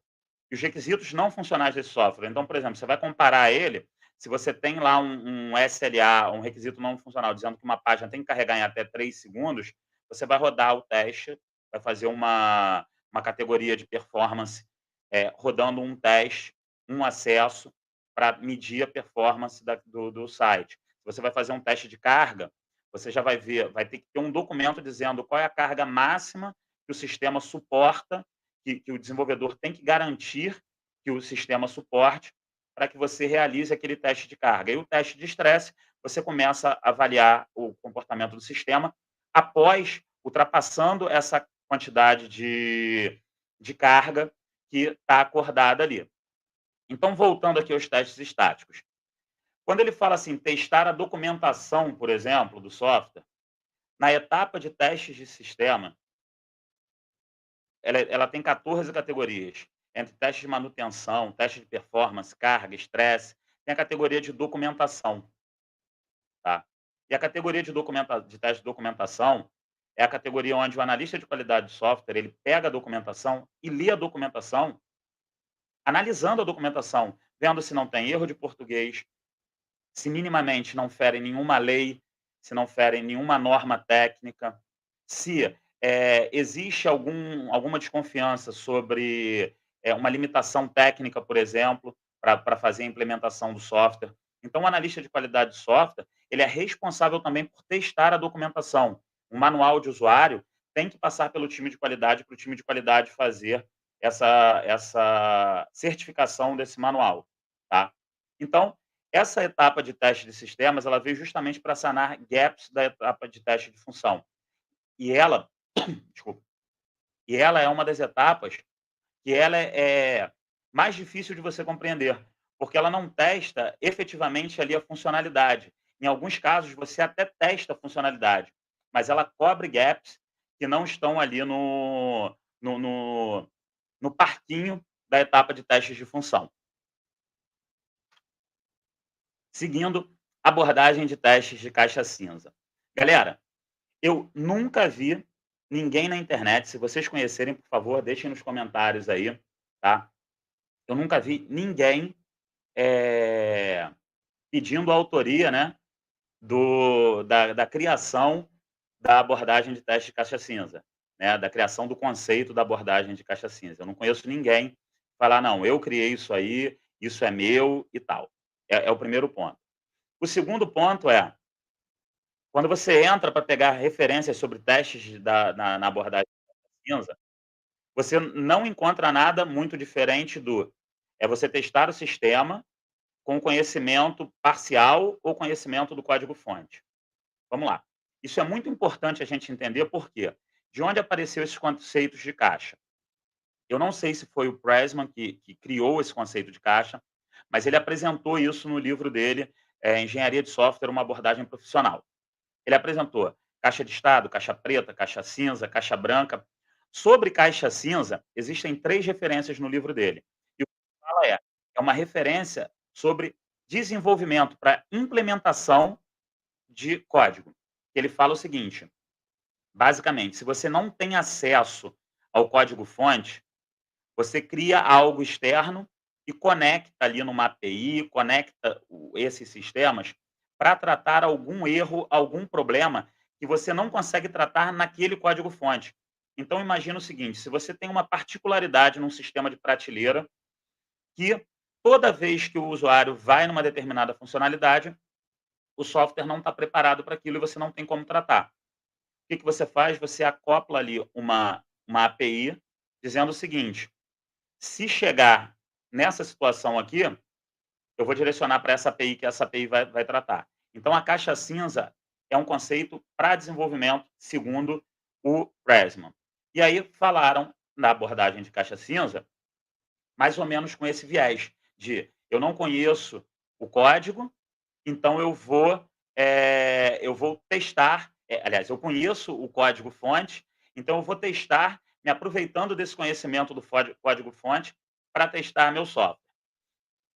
e os requisitos não funcionais desse software. Então, por exemplo, você vai comparar ele, se você tem lá um SLA, um requisito não funcional, dizendo que uma página tem que carregar em até 3 segundos, você vai rodar o teste, vai fazer uma categoria de performance, rodando um teste, um acesso, para medir a performance do site. Se você vai fazer um teste de carga, você já vai ver, vai ter que ter um documento dizendo qual é a carga máxima que o sistema suporta, que o desenvolvedor tem que garantir que o sistema suporte para que você realize aquele teste de carga. E o teste de estresse, você começa a avaliar o comportamento do sistema após ultrapassando essa quantidade de carga que está acordada ali. Então, voltando aqui aos testes estáticos. Quando ele fala assim, testar a documentação, por exemplo, do software, na etapa de testes de sistema, ela tem 14 categorias, entre testes de manutenção, teste de performance, carga, estresse, tem a categoria de documentação. Tá? E a categoria de teste de documentação é a categoria onde o analista de qualidade de software ele pega a documentação e lê a documentação, analisando a documentação, vendo se não tem erro de português, se minimamente não fere nenhuma lei, se não fere nenhuma norma técnica, se existe alguma desconfiança sobre uma limitação técnica, por exemplo, para fazer a implementação do software. Então, o analista de qualidade de software ele é responsável também por testar a documentação. O manual de usuário tem que passar pelo time de qualidade, para o time de qualidade fazer essa certificação desse manual. Tá? Então, essa etapa de teste de sistemas, ela veio justamente para sanar gaps da etapa de teste de função. E ela, desculpa, e ela é uma das etapas que ela é mais difícil de você compreender, porque ela não testa efetivamente ali a funcionalidade. Em alguns casos, você até testa a funcionalidade, mas ela cobre gaps que não estão ali no parquinho da etapa de testes de função. Seguindo, abordagem de testes de caixa cinza. Galera, eu nunca vi ninguém na internet, se vocês conhecerem, por favor, deixem nos comentários aí, tá? Eu nunca vi ninguém pedindo a autoria, né, da criação da abordagem de teste de caixa cinza, né, da criação do conceito da abordagem de caixa cinza. Eu não conheço ninguém falar, não, eu criei isso aí, isso é meu e tal. É o primeiro ponto. O segundo ponto é, quando você entra para pegar referências sobre testes na abordagem cinza, você não encontra nada muito diferente você testar o sistema com conhecimento parcial ou conhecimento do código-fonte. Vamos lá. Isso é muito importante a gente entender por quê. De onde apareceu esses conceitos de caixa? Eu não sei se foi o Pressman que criou esse conceito de caixa, mas ele apresentou isso no livro dele, Engenharia de Software, uma abordagem profissional. Ele apresentou caixa de estado, caixa preta, caixa cinza, caixa branca. Sobre caixa cinza, existem 3 referências no livro dele. E o que ele fala é uma referência sobre desenvolvimento para implementação de código. Ele fala o seguinte, basicamente, se você não tem acesso ao código-fonte, Você cria algo externo e conecta ali numa API, conecta esses sistemas para tratar algum erro, algum problema que você não consegue tratar naquele código-fonte. Então, imagina o seguinte: se você tem uma particularidade num sistema de prateleira, que toda vez que o usuário vai numa determinada funcionalidade, o software não está preparado para aquilo e você não tem como tratar. O que você faz? Você acopla ali uma API dizendo o seguinte: se chegar nessa situação aqui, eu vou direcionar para essa API que essa API vai tratar. Então, a caixa cinza é um conceito para desenvolvimento segundo o Pressman. E aí falaram na abordagem de caixa cinza, mais ou menos com esse viés de eu não conheço o código, então eu vou testar, aliás, eu conheço o código-fonte, então eu vou testar me aproveitando desse conhecimento do código-fonte para testar meu software.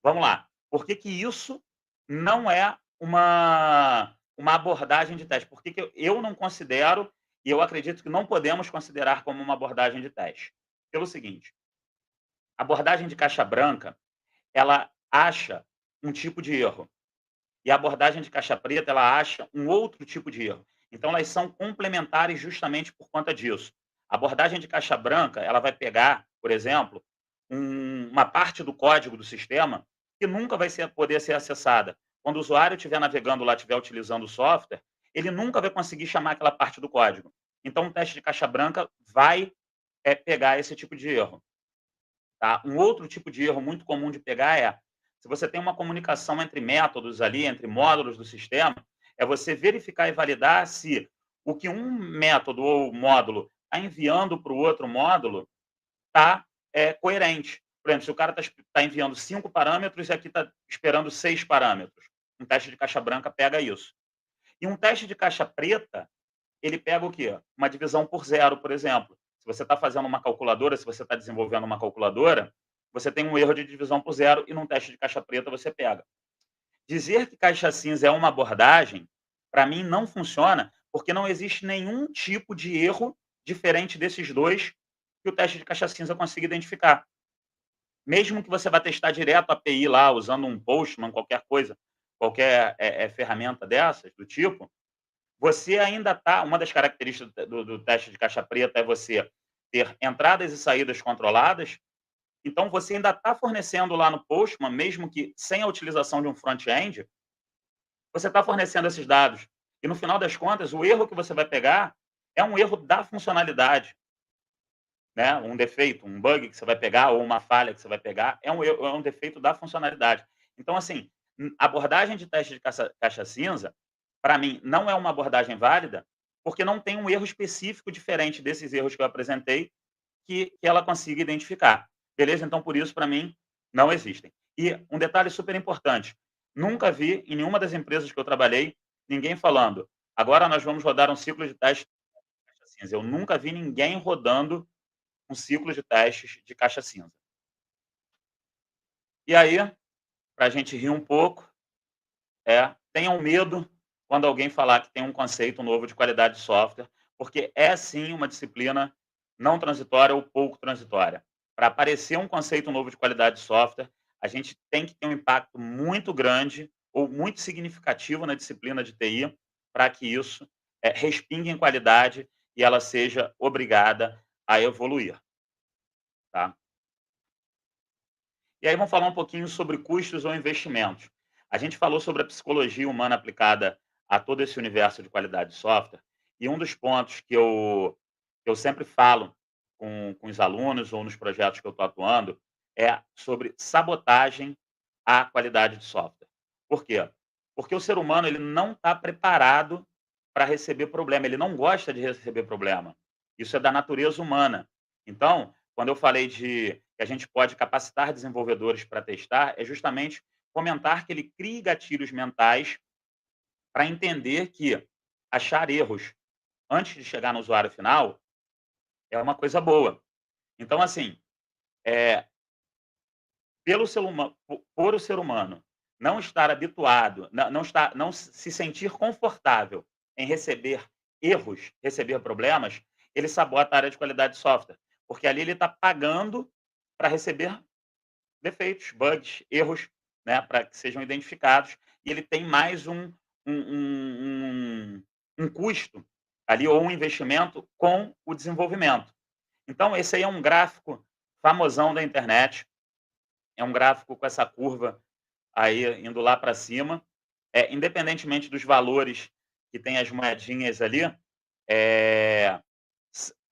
Vamos lá. Por que que isso não é uma abordagem de teste? Por que que eu não considero, e eu acredito que não podemos considerar como uma abordagem de teste? Pelo seguinte: a abordagem de caixa branca, ela acha um tipo de erro, e a abordagem de caixa preta, ela acha um outro tipo de erro. Então elas são complementares justamente por conta disso. A abordagem de caixa branca, ela vai pegar, por exemplo, uma parte do código do sistema que nunca poder ser acessada. Quando o usuário estiver navegando lá, estiver utilizando o software, ele nunca vai conseguir chamar aquela parte do código. Então, um teste de caixa branca vai pegar esse tipo de erro. Tá? Um outro tipo de erro muito comum de pegar é, se você tem uma comunicação entre métodos ali, entre módulos do sistema, é você verificar e validar se o que um método ou módulo está enviando para o outro módulo está coerente. Por exemplo, se o cara está enviando 5 parâmetros e aqui está esperando 6 parâmetros. Um teste de caixa branca pega isso. E um teste de caixa preta, ele pega o quê? Uma divisão por zero, por exemplo. Se você está fazendo uma calculadora, se você está desenvolvendo uma calculadora, você tem um erro de divisão por zero e num teste de caixa preta você pega. Dizer que caixa cinza é uma abordagem, para mim, não funciona, porque não existe nenhum tipo de erro diferente desses dois que o teste de caixa cinza consiga identificar. Mesmo que você vá testar direto a API lá, usando um Postman, qualquer coisa, qualquer ferramenta dessas, do tipo, você ainda está. Uma das características do teste de caixa preta é você ter entradas e saídas controladas, então você ainda está fornecendo lá no Postman, mesmo que sem a utilização de um front-end, você está fornecendo esses dados. E no final das contas, o erro que você vai pegar é um erro da funcionalidade, né? Um defeito, um bug que você vai pegar ou uma falha que você vai pegar, é um defeito da funcionalidade. Então, assim, a abordagem de teste de caixa cinza, para mim, não é uma abordagem válida, porque não tem um erro específico diferente desses erros que eu apresentei que ela consiga identificar. Beleza? Então, por isso, para mim, não existem. E um detalhe super importante: nunca vi em nenhuma das empresas que eu trabalhei ninguém falando, agora nós vamos rodar um ciclo de teste de caixa cinza. Eu nunca vi ninguém rodando um ciclo de testes de caixa cinza. E aí, para a gente rir um pouco, tenham medo quando alguém falar que tem um conceito novo de qualidade de software, porque é sim uma disciplina não transitória ou pouco transitória. Para aparecer um conceito novo de qualidade de software, a gente tem que ter um impacto muito grande ou muito significativo na disciplina de TI para que isso respingue em qualidade e ela seja obrigada a evoluir. Tá? E aí vamos falar um pouquinho sobre custos ou investimentos. A gente falou sobre a psicologia humana aplicada a todo esse universo de qualidade de software, e um dos pontos que eu sempre falo com os alunos ou nos projetos que eu estou atuando é sobre sabotagem à qualidade de software. Por quê? Porque o ser humano ele não está preparado para receber problema, ele não gosta de receber problema. Isso é da natureza humana. Então, quando eu falei de que a gente pode capacitar desenvolvedores para testar, é justamente comentar que ele crie gatilhos mentais para entender que achar erros antes de chegar no usuário final é uma coisa boa. Então, assim, é, por o ser humano não estar habituado, não se sentir confortável em receber erros, receber problemas, ele sabota a área de qualidade de software, porque ali ele está pagando para receber defeitos, bugs, erros, né, para que sejam identificados, e ele tem mais um custo ali, ou um investimento com o desenvolvimento. Então esse aí é um gráfico famosão da internet, é um gráfico com essa curva aí indo lá para cima, independentemente dos valores que tem as moedinhas ali, eh,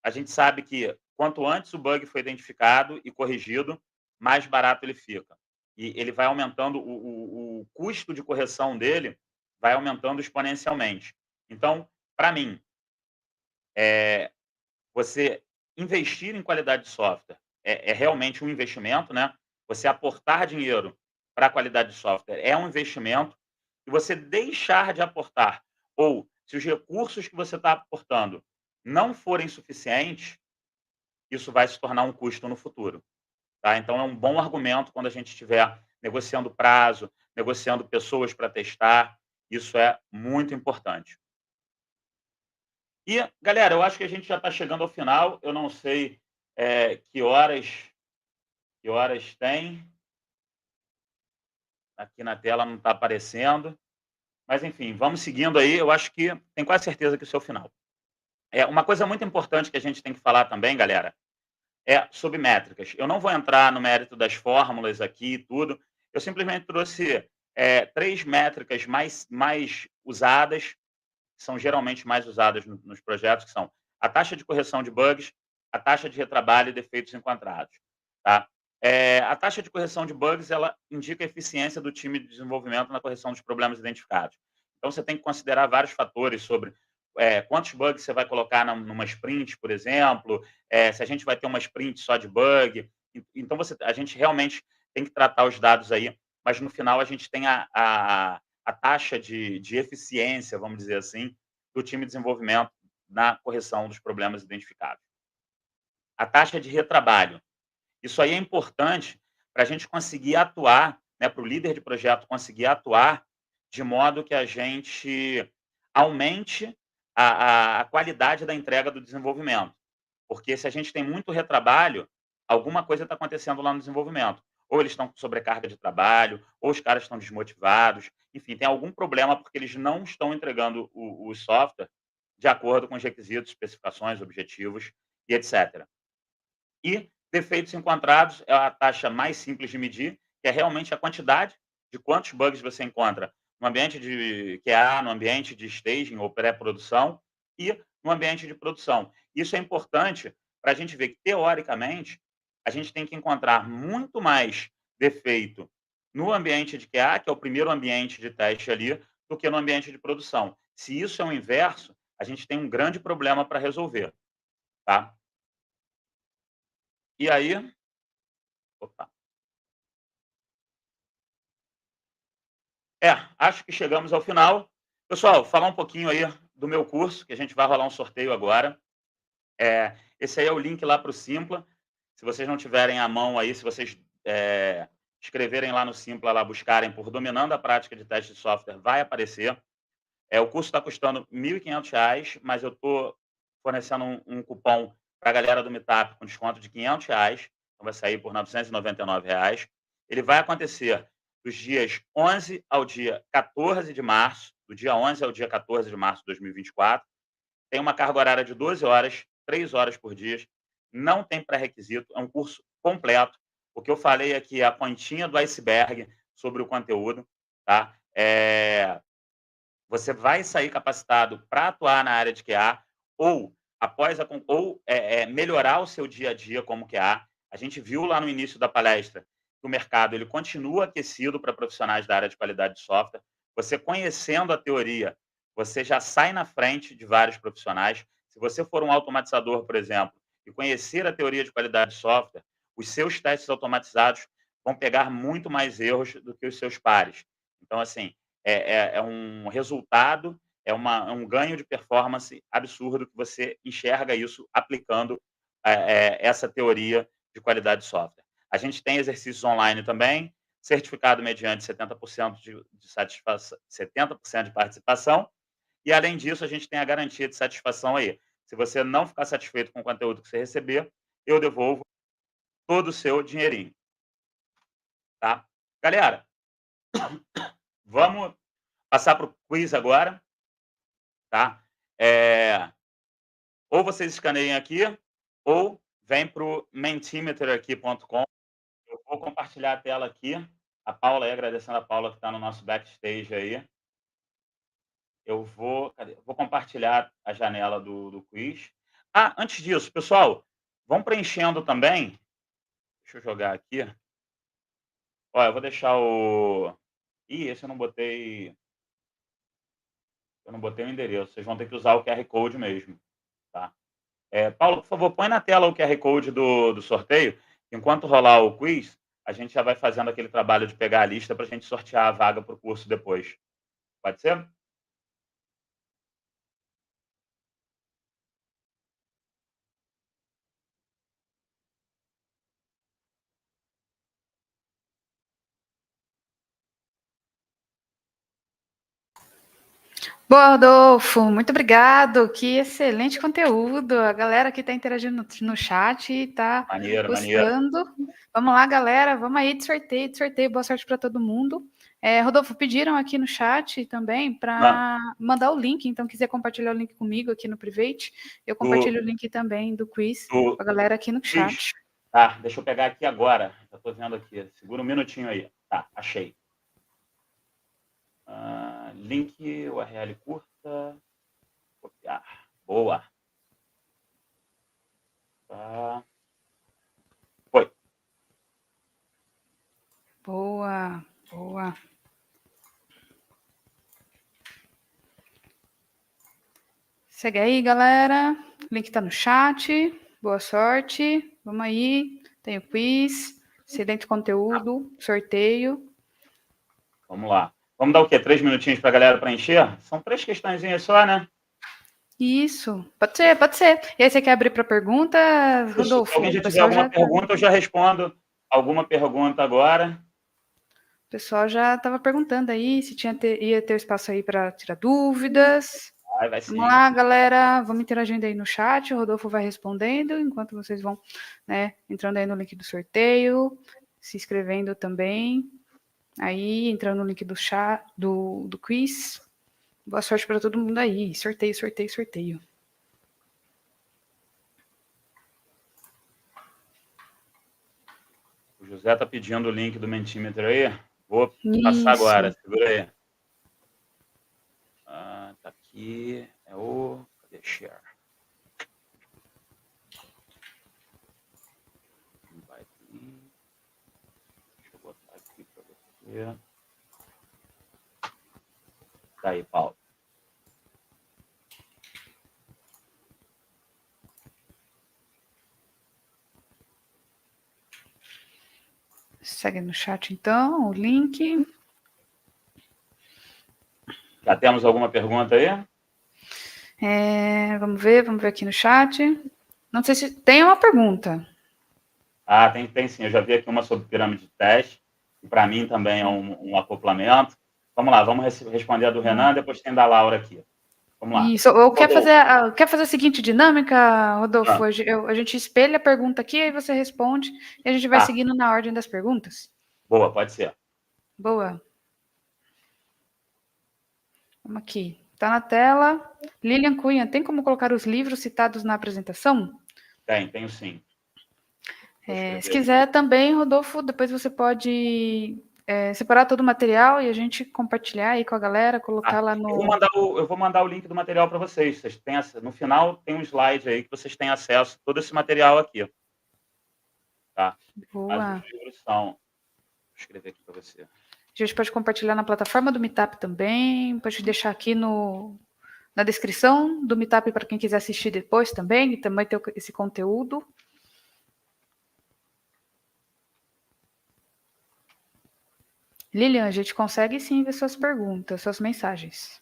a gente sabe que quanto antes o bug foi identificado e corrigido, mais barato ele fica. E ele vai aumentando, o custo de correção dele vai aumentando exponencialmente. Então, para mim, você investir em qualidade de software é realmente um investimento, né? Você aportar dinheiro para a qualidade de software é um investimento, e você deixar de aportar, ou se os recursos que você está aportando não forem suficientes, isso vai se tornar um custo no futuro, tá? Então é um bom argumento quando a gente estiver negociando prazo, negociando pessoas para testar, isso é muito importante. E, galera, eu acho que a gente já está chegando ao final, eu não sei, que horas tem, aqui na tela não está aparecendo, mas enfim, vamos seguindo aí, eu acho que tenho quase certeza que isso é o final. Uma coisa muito importante que a gente tem que falar também, galera, é sobre métricas. Eu não vou entrar no mérito das fórmulas aqui e tudo. Eu simplesmente trouxe 3 métricas mais usadas, que são geralmente mais usadas nos projetos, que são a taxa de correção de bugs, a taxa de retrabalho e defeitos encontrados. Tá? A taxa de correção de bugs, ela indica a eficiência do time de desenvolvimento na correção dos problemas identificados. Então, você tem que considerar vários fatores sobre quantos bugs você vai colocar numa sprint, por exemplo, se a gente vai ter uma sprint só de bug. Então, a gente realmente tem que tratar os dados aí, mas no final a gente tem a taxa de eficiência, vamos dizer assim, do time de desenvolvimento na correção dos problemas identificados. A taxa de retrabalho. Isso aí é importante para a gente conseguir atuar, né, para o líder de projeto conseguir atuar de modo que a gente aumente a qualidade da entrega do desenvolvimento. Porque se a gente tem muito retrabalho, alguma coisa está acontecendo lá no desenvolvimento. Ou eles estão com sobrecarga de trabalho, ou os caras estão desmotivados. Enfim, tem algum problema porque eles não estão entregando o software de acordo com os requisitos, especificações, objetivos e etc. E defeitos encontrados é a taxa mais simples de medir, que é realmente a quantidade de quantos bugs você encontra no ambiente de QA, no ambiente de staging ou pré-produção e no ambiente de produção. Isso é importante para a gente ver que, teoricamente, a gente tem que encontrar muito mais defeito no ambiente de QA, que é o primeiro ambiente de teste ali, do que no ambiente de produção. Se isso é o inverso, a gente tem um grande problema para resolver, tá? E aí, opa. Acho que chegamos ao final. Pessoal, falar um pouquinho aí do meu curso, que a gente vai rolar um sorteio agora. Esse aí é o link lá para o Simpla. Se vocês não tiverem à mão aí, se vocês escreverem lá no Simpla, lá buscarem por Dominando a Prática de Teste de Software, vai aparecer. O curso está custando R$ 1.500, mas eu estou fornecendo um cupom para a galera do Meetup com desconto de R$ 500, então vai sair por R$ 999. Ele vai acontecer dos dias 11 ao dia 14 de março, do dia 11 ao dia 14 de março de 2024. Tem uma carga horária de 12 horas, 3 horas por dia, não tem pré-requisito, é um curso completo. O que eu falei aqui é a pontinha do iceberg sobre o conteúdo, tá? Você vai sair capacitado para atuar na área de QA ou melhorar o seu dia a dia como QA. A gente viu lá no início da palestra que o mercado ele continua aquecido para profissionais da área de qualidade de software. Você conhecendo a teoria, você já sai na frente de vários profissionais. Se você for um automatizador, por exemplo, e conhecer a teoria de qualidade de software, os seus testes automatizados vão pegar muito mais erros do que os seus pares. Então, assim, é um resultado, é um ganho de performance absurdo que você enxerga isso aplicando essa teoria de qualidade de software. A gente tem exercícios online também, certificado mediante 70% de satisfação, 70% de participação, e além disso, a gente tem a garantia de satisfação aí. Se você não ficar satisfeito com o conteúdo que você receber, eu devolvo todo o seu dinheirinho, tá? Galera, vamos passar para o quiz agora, tá? Ou vocês escaneiam aqui, ou vem para o mentimeteraqui.com. Eu vou compartilhar a tela aqui. A Paula aí, agradecendo a Paula que está no nosso backstage aí. Eu vou compartilhar a janela do quiz. Antes disso, pessoal, vão preenchendo também. Deixa eu jogar aqui. Ó, eu vou deixar o... esse eu não botei o endereço. Vocês vão ter que usar o QR Code mesmo, tá? Paulo, por favor, põe na tela o QR Code do sorteio. Enquanto rolar o quiz, a gente já vai fazendo aquele trabalho de pegar a lista para a gente sortear a vaga para o curso depois. Pode ser? Boa, Rodolfo, muito obrigado. Que excelente conteúdo. A galera que está interagindo no chat está Maneiro, maneiro. gostando. Vamos lá, galera. Vamos aí de sorteio, de sorteio. Boa sorte para todo mundo. Rodolfo, pediram aqui no chat também para mandar o link. Então, quiser compartilhar o link comigo aqui no Private, eu compartilho o link também do quiz com a galera aqui no chat. Tá, deixa eu pegar aqui agora. Já estou vendo aqui. Segura um minutinho aí. Tá, achei. Link, URL curta. Copiar. Boa. Tá. Foi. Boa, boa. Segue aí, galera. O link está no chat. Boa sorte. Vamos aí. Tem o quiz. Excelente conteúdo. Sorteio. Vamos lá. Vamos dar o quê? 3 minutinhos para a galera preencher? São 3 questõezinhas só, né? Isso. Pode ser, pode ser. E aí, você quer abrir para pergunta, Rodolfo? Se alguém já tiver alguma pergunta, eu já respondo alguma pergunta agora. O pessoal já estava perguntando aí se ia ter espaço aí para tirar dúvidas. Vai sim. Vamos lá, galera. Vamos interagindo aí no chat. O Rodolfo vai respondendo enquanto vocês vão, entrando aí no link do sorteio, se inscrevendo também. Aí, entrando no link do chat, do quiz. Boa sorte para todo mundo aí. Sorteio, sorteio, sorteio. O José está pedindo o link do Mentimeter aí. Vou passar agora. Segura aí. Tá aqui. Cadê share? Deixa eu botar aqui para você. Tá aí, Paulo. Segue no chat, então, o link. Já temos alguma pergunta aí? Vamos ver aqui no chat. Não sei se tem uma pergunta. Tem sim. Eu já vi aqui uma sobre pirâmide de teste. E para mim também é um acoplamento. Vamos lá, vamos responder a do Renan, depois tem da Laura aqui. Vamos lá. Isso. Ou quer fazer a seguinte dinâmica, Rodolfo? A gente espelha a pergunta aqui, aí você responde, e a gente vai seguindo na ordem das perguntas? Boa, pode ser. Boa. Vamos aqui. Está na tela. Lilian Cunha, tem como colocar os livros citados na apresentação? Tenho sim. Se quiser também, Rodolfo, depois você pode separar todo o material e a gente compartilhar aí com a galera, colocar lá no... Eu vou mandar o link do material para vocês. Vocês têm no final tem um slide aí que vocês têm acesso a todo esse material aqui. Tá? Boa. Os livros são... Vou escrever aqui para você. A gente pode compartilhar na plataforma do Meetup também, pode deixar aqui na descrição do Meetup para quem quiser assistir depois também, e também ter esse conteúdo. Lilian, a gente consegue sim ver suas perguntas, suas mensagens.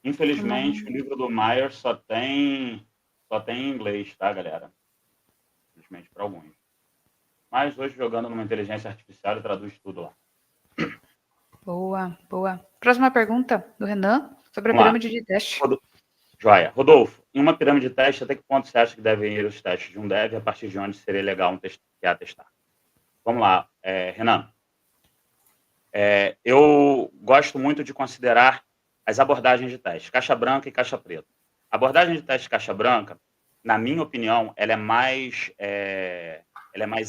Infelizmente, o livro do Myers só tem em inglês, tá, galera? Infelizmente para alguns. Mas hoje, jogando numa inteligência artificial, ele traduz tudo lá. Boa, boa. Próxima pergunta do Renan, sobre a Vamos lá. pirâmide de teste. Joia. Rodolfo, em uma pirâmide de teste, até que ponto você acha que devem ir os testes de um dev, a partir de onde seria legal um QA testar? Vamos lá, Renan. Eu gosto muito de considerar as abordagens de teste, caixa branca e caixa preta. A abordagem de teste caixa branca, na minha opinião, ela é mais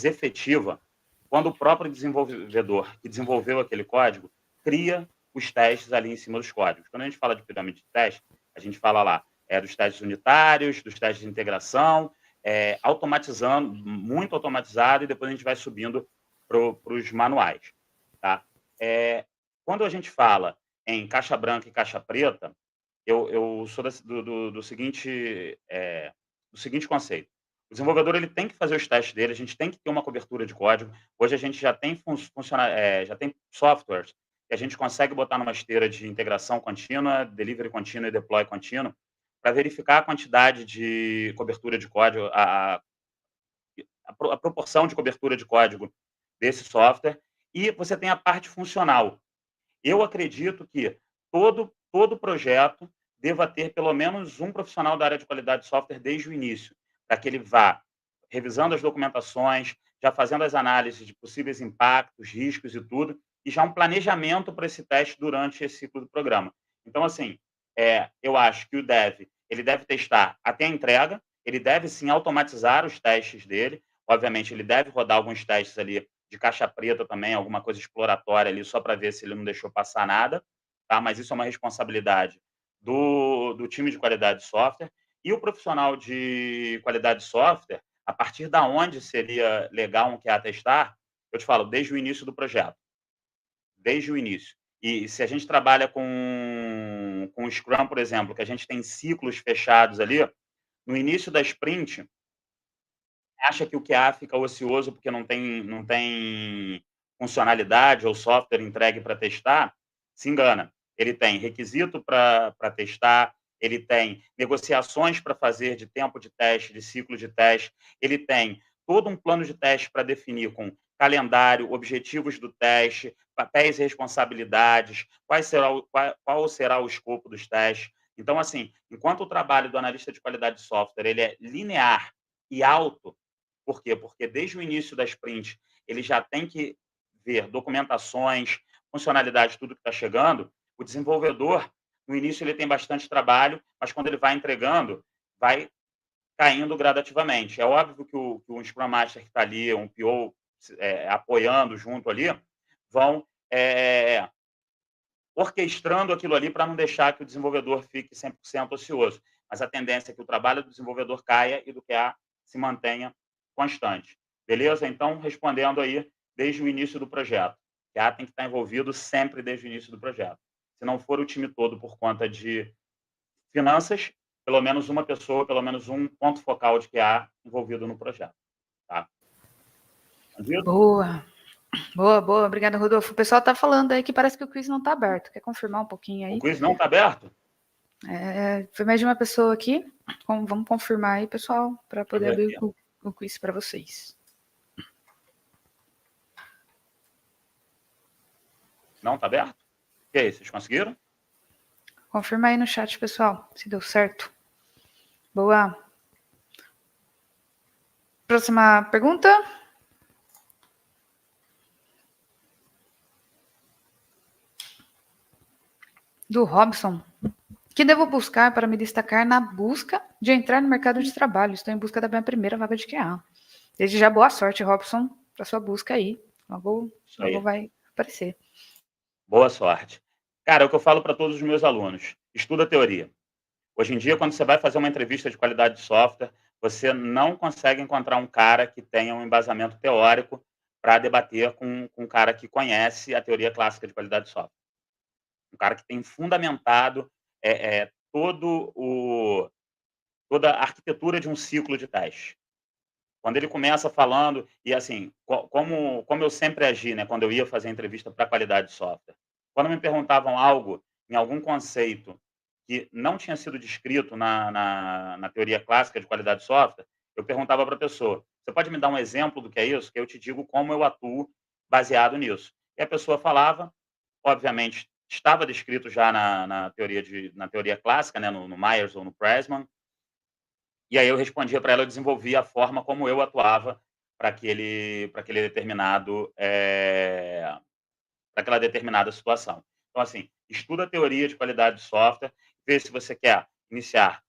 efetiva quando o próprio desenvolvedor que desenvolveu aquele código cria os testes ali em cima dos códigos. Quando a gente fala de pirâmide de teste, a gente fala lá dos testes unitários, dos testes de integração, automatizando, muito automatizado, e depois a gente vai subindo para os manuais. Tá? Quando a gente fala em caixa branca e caixa preta, eu sou do seguinte conceito. O desenvolvedor ele tem que fazer os testes dele, a gente tem que ter uma cobertura de código. Hoje a gente já tem já tem softwares que a gente consegue botar numa esteira de integração contínua, delivery contínuo e deploy contínuo, para verificar a quantidade de cobertura de código, a proporção de cobertura de código desse software, e você tem a parte funcional. Eu acredito que todo projeto deva ter pelo menos um profissional da área de qualidade de software desde o início, para que ele vá revisando as documentações, já fazendo as análises de possíveis impactos, riscos e tudo, e já um planejamento para esse teste durante esse ciclo do programa. Então, assim, eu acho que o dev ele deve testar até a entrega, ele deve sim automatizar os testes dele, obviamente ele deve rodar alguns testes ali de caixa preta também, alguma coisa exploratória ali, só para ver se ele não deixou passar nada, tá? Mas isso é uma responsabilidade do time de qualidade de software. E o profissional de qualidade de software, a partir da onde seria legal um QA testar, eu te falo, desde o início do projeto. Desde o início. E se a gente trabalha com o Scrum, por exemplo, que a gente tem ciclos fechados ali, no início da sprint, acha que o QA fica ocioso porque não tem funcionalidade ou software entregue para testar, se engana. Ele tem requisito para testar, ele tem negociações para fazer de tempo de teste, de ciclo de teste, ele tem todo um plano de teste para definir com calendário, objetivos do teste, papéis e responsabilidades, qual será o escopo dos testes. Então, assim, enquanto o trabalho do analista de qualidade de software ele é linear e alto, por quê? Porque desde o início da sprint, ele já tem que ver documentações, funcionalidades, tudo que está chegando. O desenvolvedor, no início, ele tem bastante trabalho, mas quando ele vai entregando, vai caindo gradativamente. É óbvio que o Scrum Master que está ali, um PO apoiando junto ali, vão orquestrando aquilo ali para não deixar que o desenvolvedor fique 100% ocioso. Mas a tendência é que o trabalho do desenvolvedor caia e do QA se mantenha constante. Beleza? Então, respondendo aí, desde o início do projeto. O QA tem que estar envolvido sempre desde o início do projeto. Se não for o time todo por conta de finanças, pelo menos uma pessoa, pelo menos um ponto focal de QA envolvido no projeto. Tá? Entendido? Boa. Boa, boa. Obrigada, Rodolfo. O pessoal está falando aí que parece que o quiz não está aberto. Quer confirmar um pouquinho aí? O quiz não está aberto? Foi mais de uma pessoa aqui. Vamos confirmar aí, pessoal, para poder abrir o quiz para vocês. Não está aberto? E aí, vocês conseguiram? Confirma aí no chat, pessoal, se deu certo. Boa. Próxima pergunta. Do Robson. Que devo buscar para me destacar na busca de entrar no mercado de trabalho? Estou em busca da minha primeira vaga de QA. Desde já, boa sorte, Robson, para sua busca aí. Logo vai aparecer. Boa sorte. Cara, é o que eu falo para todos os meus alunos. Estuda teoria. Hoje em dia, quando você vai fazer uma entrevista de qualidade de software, você não consegue encontrar um cara que tenha um embasamento teórico para debater com um cara que conhece a teoria clássica de qualidade de software. Um cara que tem fundamentado toda a arquitetura de um ciclo de teste. Quando ele começa falando, e assim, como eu sempre agi, né, quando eu ia fazer entrevista para qualidade de software, quando me perguntavam algo em algum conceito que não tinha sido descrito na teoria clássica de qualidade de software, eu perguntava para a pessoa: você pode me dar um exemplo do que é isso? Que eu te digo como eu atuo baseado nisso. E a pessoa falava, obviamente, estava descrito já na teoria clássica, né, no Myers ou no Pressman, e aí eu respondia para ela, eu desenvolvia a forma como eu atuava para aquele determinado, para aquela determinada situação. Então, assim, estuda a teoria de qualidade de software, vê se você quer iniciar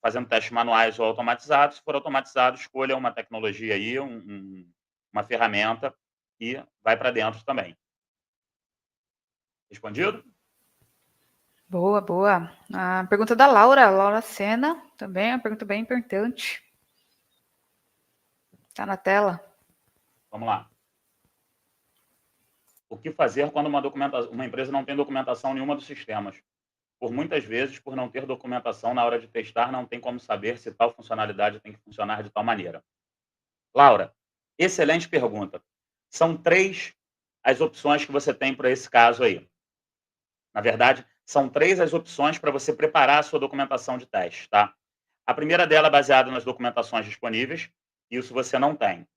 fazendo testes manuais ou automatizados. Se for automatizado, escolha uma tecnologia aí, uma ferramenta e vai para dentro também. Respondido? Boa, boa. A pergunta da Laura Sena, também é uma pergunta bem importante. Está na tela. Vamos lá. O que fazer quando uma empresa não tem documentação nenhuma dos sistemas? Por muitas vezes, por não ter documentação na hora de testar, não tem como saber se tal funcionalidade tem que funcionar de tal maneira. Laura, excelente pergunta. São 3 as opções que você tem para esse caso aí. Na verdade, são 3 as opções para você preparar a sua documentação de teste, tá? A primeira dela é baseada nas documentações disponíveis, e isso você não tem.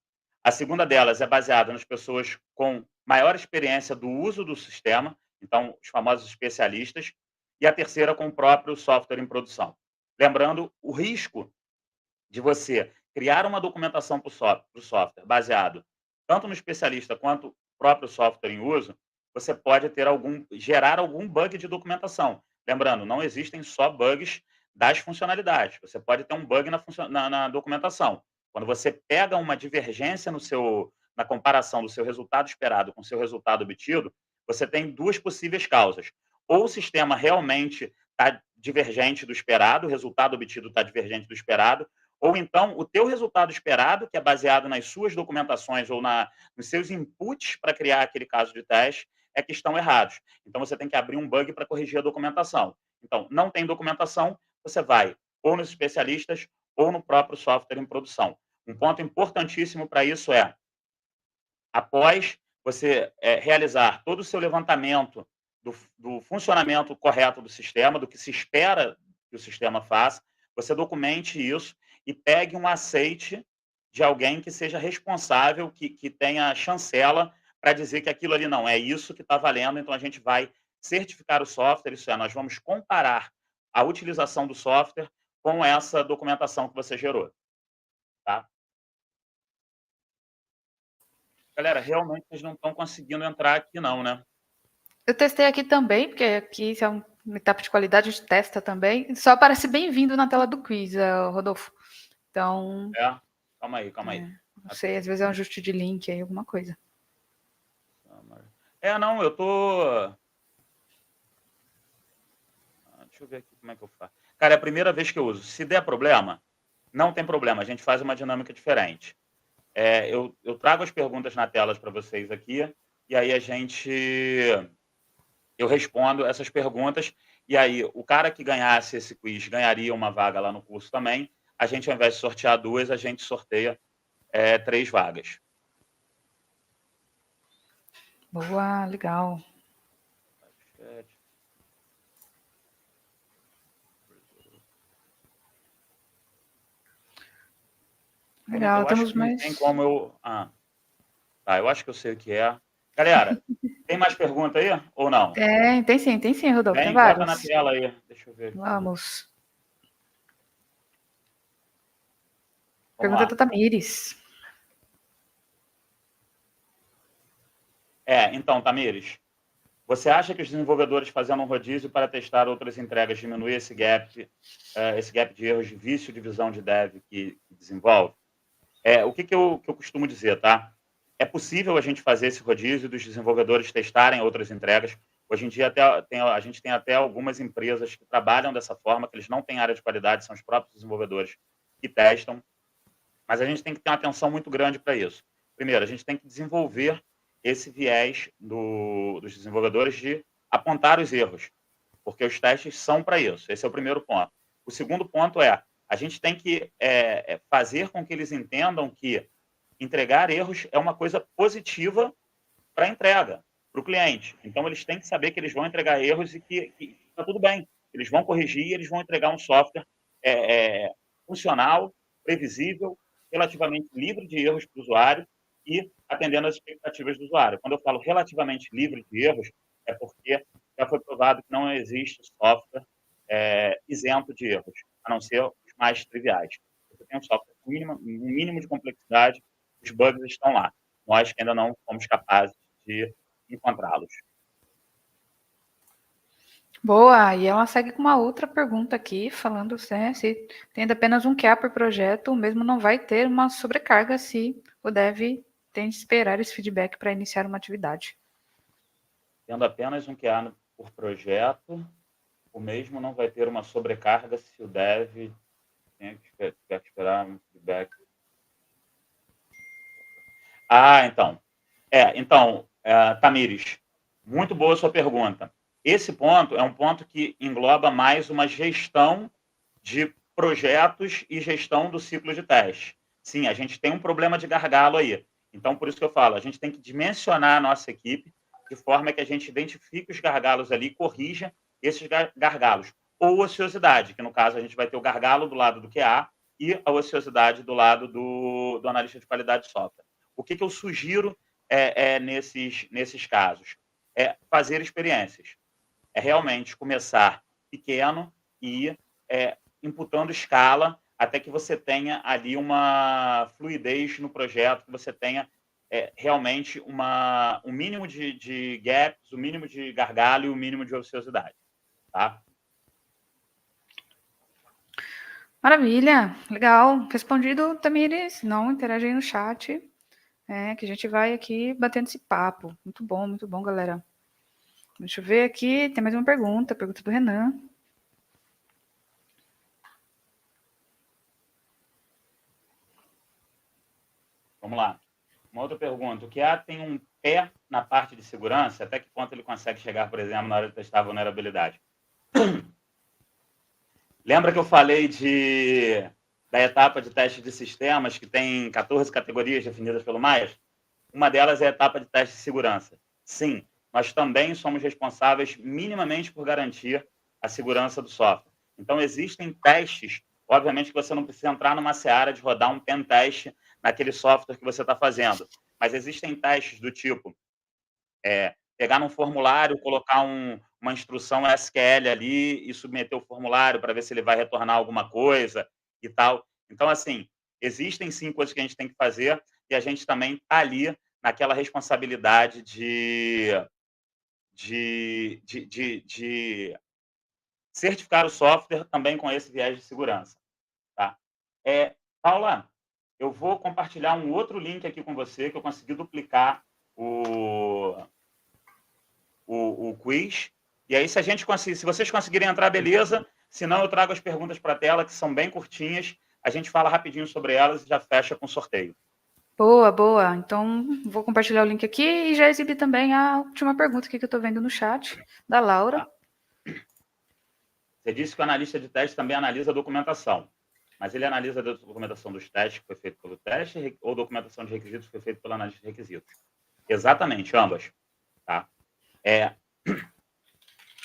A segunda delas é baseada nas pessoas com maior experiência do uso do sistema, então os famosos especialistas, e a terceira com o próprio software em produção. Lembrando, o risco de você criar uma documentação para o software baseado tanto no especialista quanto no próprio software em uso, você pode gerar algum bug de documentação. Lembrando, não existem só bugs das funcionalidades. Você pode ter um bug na documentação. Quando você pega uma divergência na comparação do seu resultado esperado com o seu resultado obtido, você tem 2 possíveis causas. Ou o sistema realmente está divergente do esperado, o resultado obtido está divergente do esperado, ou então o teu resultado esperado, que é baseado nas suas documentações ou nos seus inputs para criar aquele caso de teste, é que estão errados. Então você tem que abrir um bug para corrigir a documentação. Então, não tem documentação, você vai ou nos especialistas ou no próprio software em produção. Um ponto importantíssimo para isso é, após você realizar todo o seu levantamento do funcionamento correto do sistema, do que se espera que o sistema faça, você documente isso e pegue um aceite de alguém que seja responsável, que tenha chancela para dizer que aquilo ali não é isso que está valendo, então a gente vai certificar o software, isso é, nós vamos comparar a utilização do software com essa documentação que você gerou. Tá? Galera, realmente vocês não estão conseguindo entrar aqui não, né? Eu testei aqui também, porque aqui isso é uma etapa de qualidade, a gente testa também. Só aparece bem-vindo na tela do quiz, Rodolfo. Então. Calma aí. Não sei, às vezes é um ajuste de link aí, alguma coisa. Não, eu tô. Deixa eu ver aqui como é que eu faço. Cara, é a primeira vez que eu uso. Se der problema, não tem problema, a gente faz uma dinâmica diferente. Eu trago as perguntas na tela para vocês aqui, e aí eu respondo essas perguntas, e aí o cara que ganhasse esse quiz ganharia uma vaga lá no curso também. A gente, ao invés de sortear 2, a gente sorteia 3 vagas. Boa, legal. Legal, temos mais. Tem como eu. Eu acho que eu sei o que é. Galera, tem mais pergunta aí ou não? Tem sim, Rodolfo, tem Bota vários. na tela aí, deixa eu ver aqui. Vamos. Pergunta da Tamires. Então, Tamires, você acha que os desenvolvedores fazendo um rodízio para testar outras entregas diminui esse gap de erros de vício de visão de dev que desenvolve? O que eu costumo dizer, tá? É possível a gente fazer esse rodízio dos desenvolvedores testarem outras entregas. Hoje em dia, a gente tem até algumas empresas que trabalham dessa forma, que eles não têm área de qualidade, são os próprios desenvolvedores que testam. Mas a gente tem que ter uma atenção muito grande para isso. Primeiro, a gente tem que desenvolver esse viés dos desenvolvedores de apontar os erros, porque os testes são para isso. Esse é o primeiro ponto. O segundo ponto a gente tem que fazer com que eles entendam que entregar erros é uma coisa positiva para a entrega, para o cliente. Então, eles têm que saber que eles vão entregar erros e que está tudo bem. Eles vão corrigir e eles vão entregar um software funcional, previsível, relativamente livre de erros para o usuário e atendendo às expectativas do usuário. Quando eu falo relativamente livre de erros, é porque já foi provado que não existe software isento de erros, a não ser os mais triviais. Você tem um software com um mínimo de complexidade, os bugs estão lá. Nós que ainda não fomos capazes de encontrá-los. Boa, e ela segue com uma outra pergunta aqui, falando se tendo apenas um QA por projeto, o mesmo não vai ter uma sobrecarga se o dev tem de esperar esse feedback para iniciar uma atividade. Tendo apenas um QA por projeto, o mesmo não vai ter uma sobrecarga se o dev tem que esperar um feedback. Tamires, muito boa a sua pergunta. Esse ponto é um ponto que engloba mais uma gestão de projetos e gestão do ciclo de teste. Sim, a gente tem um problema de gargalo aí. Então, por isso que eu falo, a gente tem que dimensionar a nossa equipe de forma que a gente identifique os gargalos ali e corrija esses gargalos. Ou ociosidade, que no caso a gente vai ter o gargalo do lado do QA e a ociosidade do lado do analista de qualidade de software. O que eu sugiro nesses casos? É fazer experiências. É realmente começar pequeno e ir imputando escala até que você tenha ali uma fluidez no projeto, que você tenha realmente um mínimo de gaps, o mínimo de gargalo e o mínimo de ociosidade. Tá? Maravilha, legal. Respondido, Tamires. Não, interage aí no chat, que a gente vai aqui batendo esse papo. Muito bom, galera. Deixa eu ver aqui, tem mais uma pergunta do Renan. Vamos lá. Uma outra pergunta. O QA tem um pé na parte de segurança? Até que ponto ele consegue chegar, por exemplo, na hora de testar a vulnerabilidade? Lembra que eu falei da etapa de teste de sistemas, que tem 14 categorias definidas pelo Myers? Uma delas é a etapa de teste de segurança. Sim, nós também somos responsáveis minimamente por garantir a segurança do software. Então, existem testes, obviamente que você não precisa entrar numa seara de rodar um pen test naquele software que você está fazendo, mas existem testes do tipo pegar num formulário, colocar uma instrução SQL ali e submeter o formulário para ver se ele vai retornar alguma coisa e tal. Então, assim, existem sim coisas que a gente tem que fazer e a gente também está ali naquela responsabilidade de certificar o software também com esse viés de segurança. Tá? Paula, eu vou compartilhar um outro link aqui com você, que eu consegui duplicar o quiz. E aí, se vocês conseguirem entrar, beleza. Se não, eu trago as perguntas para a tela, que são bem curtinhas. A gente fala rapidinho sobre elas e já fecha com o sorteio. Boa. Então, vou compartilhar o link aqui e já exibi também a última pergunta aqui que eu estou vendo no chat, da Laura. Você disse que o analista de teste também analisa a documentação. Mas ele analisa a documentação dos testes que foi feito pelo teste ou documentação de requisitos que foi feito pelo analista de requisitos? Exatamente, ambas. Tá?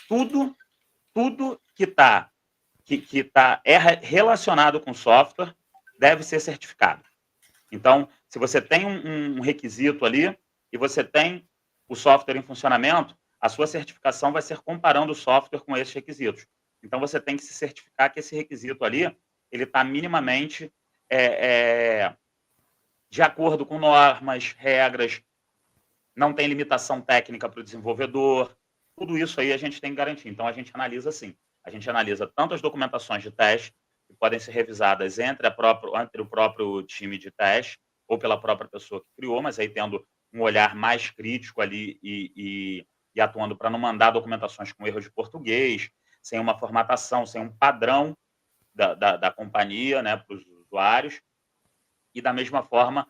Tudo que é relacionado com software deve ser certificado. Então, se você tem um requisito ali e você tem o software em funcionamento, a sua certificação vai ser comparando o software com esses requisitos. Então, você tem que se certificar que esse requisito ali ele está minimamente de acordo com normas, regras, não tem limitação técnica para o desenvolvedor. Tudo isso aí a gente tem que garantir. Então, a gente analisa sim. A gente analisa tanto as documentações de teste, que podem ser revisadas entre o próprio time de teste ou pela própria pessoa que criou, mas aí tendo um olhar mais crítico ali e atuando para não mandar documentações com erros de português, sem uma formatação, sem um padrão da companhia, né, para os usuários. E, da mesma forma,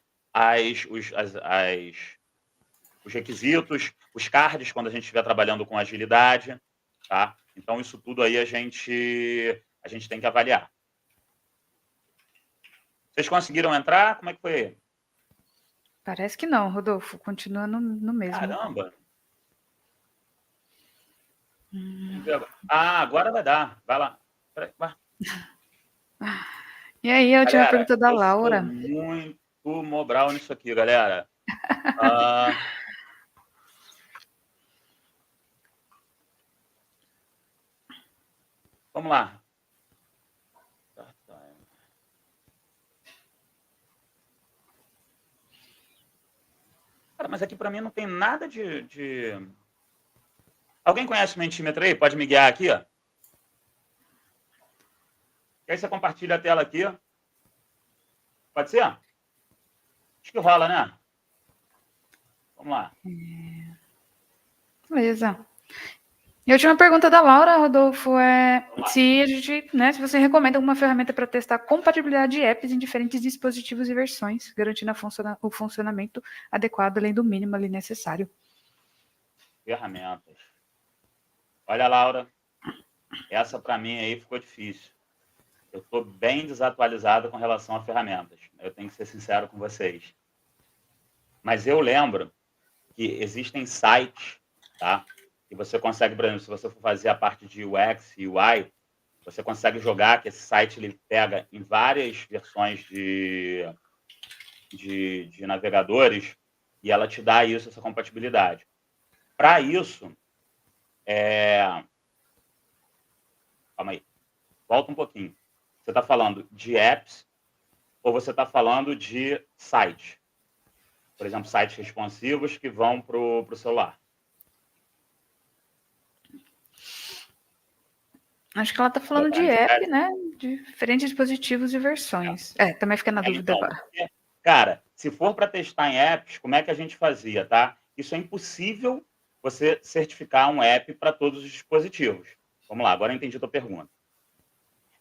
os requisitos, os cards, quando a gente estiver trabalhando com agilidade. Tá? Então, isso tudo aí a gente tem que avaliar. Vocês conseguiram entrar? Como é que foi? Parece que não, Rodolfo. Continua no mesmo. Caramba! Vamos ver agora. Ah, agora vai dar. Vai lá. Peraí, vai. E aí, a última Galera, pergunta da eu sou Laura. muito Mobral nisso aqui, galera. Ah, vamos lá. Cara, mas aqui para mim não tem nada de... Alguém conhece o Mentimeter aí? Pode me guiar aqui, ó. E aí você compartilha a tela aqui. Pode ser? Acho que rola, né? Vamos lá. Beleza. E a última pergunta da Laura, Rodolfo, é se a gente, né, se você recomenda alguma ferramenta para testar a compatibilidade de apps em diferentes dispositivos e versões, garantindo o funcionamento adequado, além do mínimo ali necessário. Ferramentas. Olha, Laura, essa para mim aí ficou difícil. Eu estou bem desatualizado com relação a ferramentas. Eu tenho que ser sincero com vocês. Mas eu lembro que existem sites, tá? Que você consegue, por exemplo, se você for fazer a parte de UX e UI, você consegue jogar, que esse site ele pega em várias versões de navegadores e ela te dá isso, essa compatibilidade. Para isso, calma aí, volta um pouquinho. Você está falando de apps ou você está falando de sites? Por exemplo, sites responsivos que vão para o celular. Acho que ela está falando de app, né? De diferentes dispositivos e versões. Também fiquei na dúvida Então, agora. cara, se for para testar em apps, como é que a gente fazia, tá? Isso é impossível você certificar um app para todos os dispositivos. Vamos lá, agora eu entendi a tua pergunta.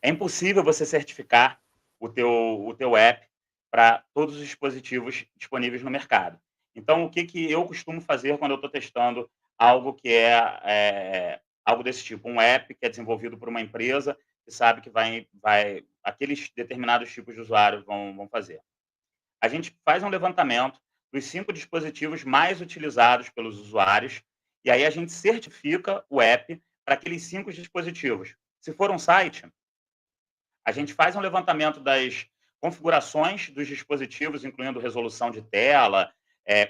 É impossível você certificar o teu app para todos os dispositivos disponíveis no mercado. Então, o que eu costumo fazer quando eu estou testando algo que é algo desse tipo? Um app que é desenvolvido por uma empresa que sabe que aqueles determinados tipos de usuários vão fazer. A gente faz um levantamento dos 5 dispositivos mais utilizados pelos usuários e aí a gente certifica o app para aqueles 5 dispositivos. Se for um site, a gente faz um levantamento das configurações dos dispositivos, incluindo resolução de tela,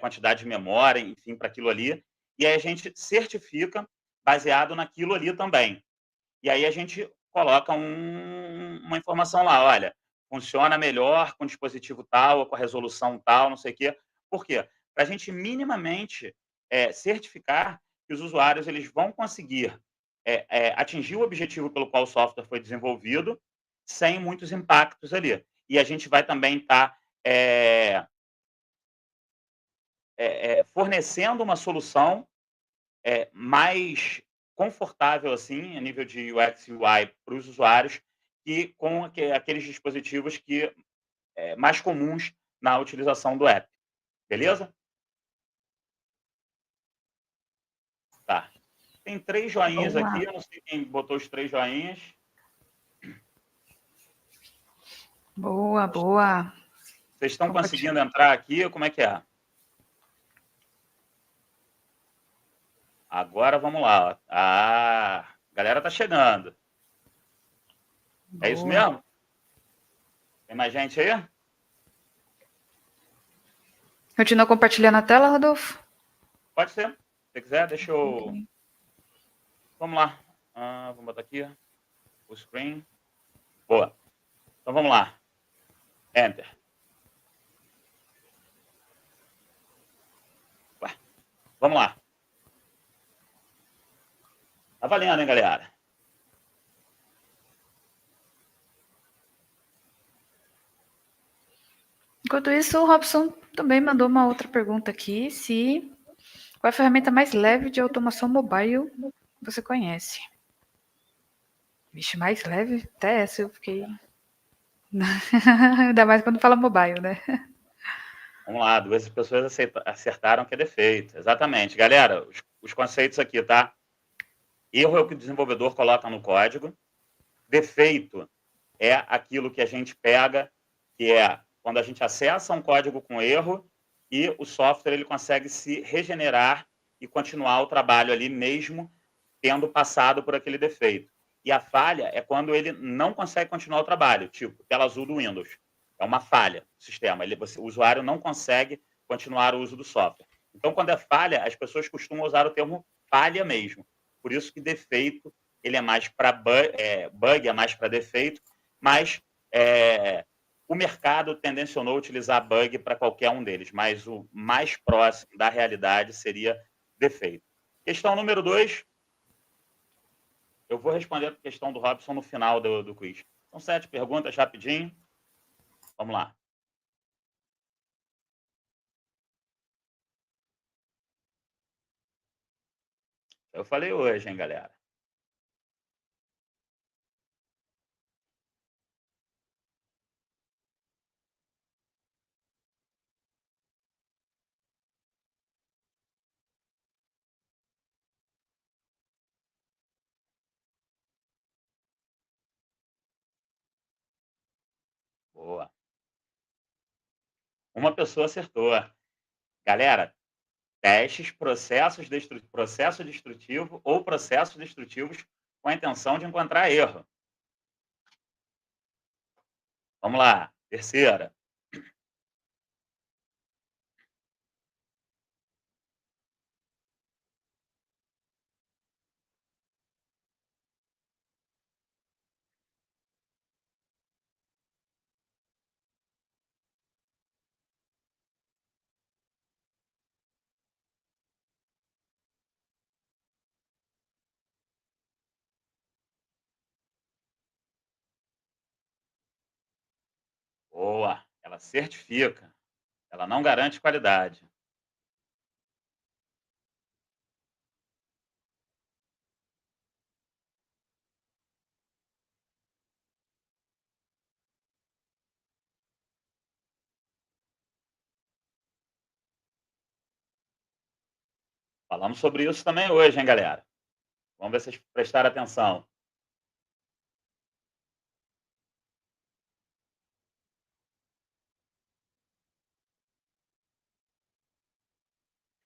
quantidade de memória, enfim, para aquilo ali, e aí a gente certifica baseado naquilo ali também. E aí a gente coloca uma informação lá, olha, funciona melhor com dispositivo tal, ou com a resolução tal, não sei o quê. Por quê? Para a gente minimamente certificar que os usuários eles vão conseguir atingir o objetivo pelo qual o software foi desenvolvido sem muitos impactos ali. E a gente vai também estar fornecendo uma solução mais confortável assim, a nível de UX e UI para os usuários, e com aqueles dispositivos que mais comuns na utilização do app. Beleza? Tá. Tem 3 joinhas Boa. aqui, eu não sei quem botou os 3 joinhas. Boa, boa. Vocês estão conseguindo entrar aqui? Como é que é? Agora vamos lá. Ó. Ah, a galera tá chegando. Boa. É isso mesmo? Tem mais gente aí? Continua compartilhando a tela, Rodolfo? Pode ser. Se você quiser, deixa eu... Okay. Vamos lá. Vamos botar aqui. O screen. Boa. Então vamos lá. Enter. Ué, vamos lá. Tá valendo, hein, galera? Enquanto isso, o Robson também mandou uma outra pergunta aqui, qual é a ferramenta mais leve de automação mobile você conhece? Vixe, mais leve? Até essa eu fiquei... Ainda mais quando fala mobile, né? Vamos lá, 2 pessoas acertaram que é defeito. Exatamente. Galera, os conceitos aqui, tá? Erro é o que o desenvolvedor coloca no código. Defeito é aquilo que a gente pega, que é quando a gente acessa um código com erro e o software ele consegue se regenerar e continuar o trabalho ali mesmo tendo passado por aquele defeito. E a falha é quando ele não consegue continuar o trabalho, tipo, tela azul do Windows. É uma falha do sistema, o usuário não consegue continuar o uso do software. Então, quando é falha, as pessoas costumam usar o termo falha mesmo. Por isso que defeito, ele é mais para bug é mais para defeito, mas o mercado tendencionou a utilizar bug para qualquer um deles, mas o mais próximo da realidade seria defeito. Questão número 2, eu vou responder a questão do Robson no final do quiz. São 7 perguntas, rapidinho. Vamos lá. Eu falei hoje, hein, galera. Boa. Uma pessoa acertou. Galera, testes, processo destrutivo ou processos destrutivos com a intenção de encontrar erro. Vamos lá. Terceira. Boa. Ela certifica. Ela não garante qualidade. Falamos sobre isso também hoje, hein, galera? Vamos ver se vocês prestaram atenção.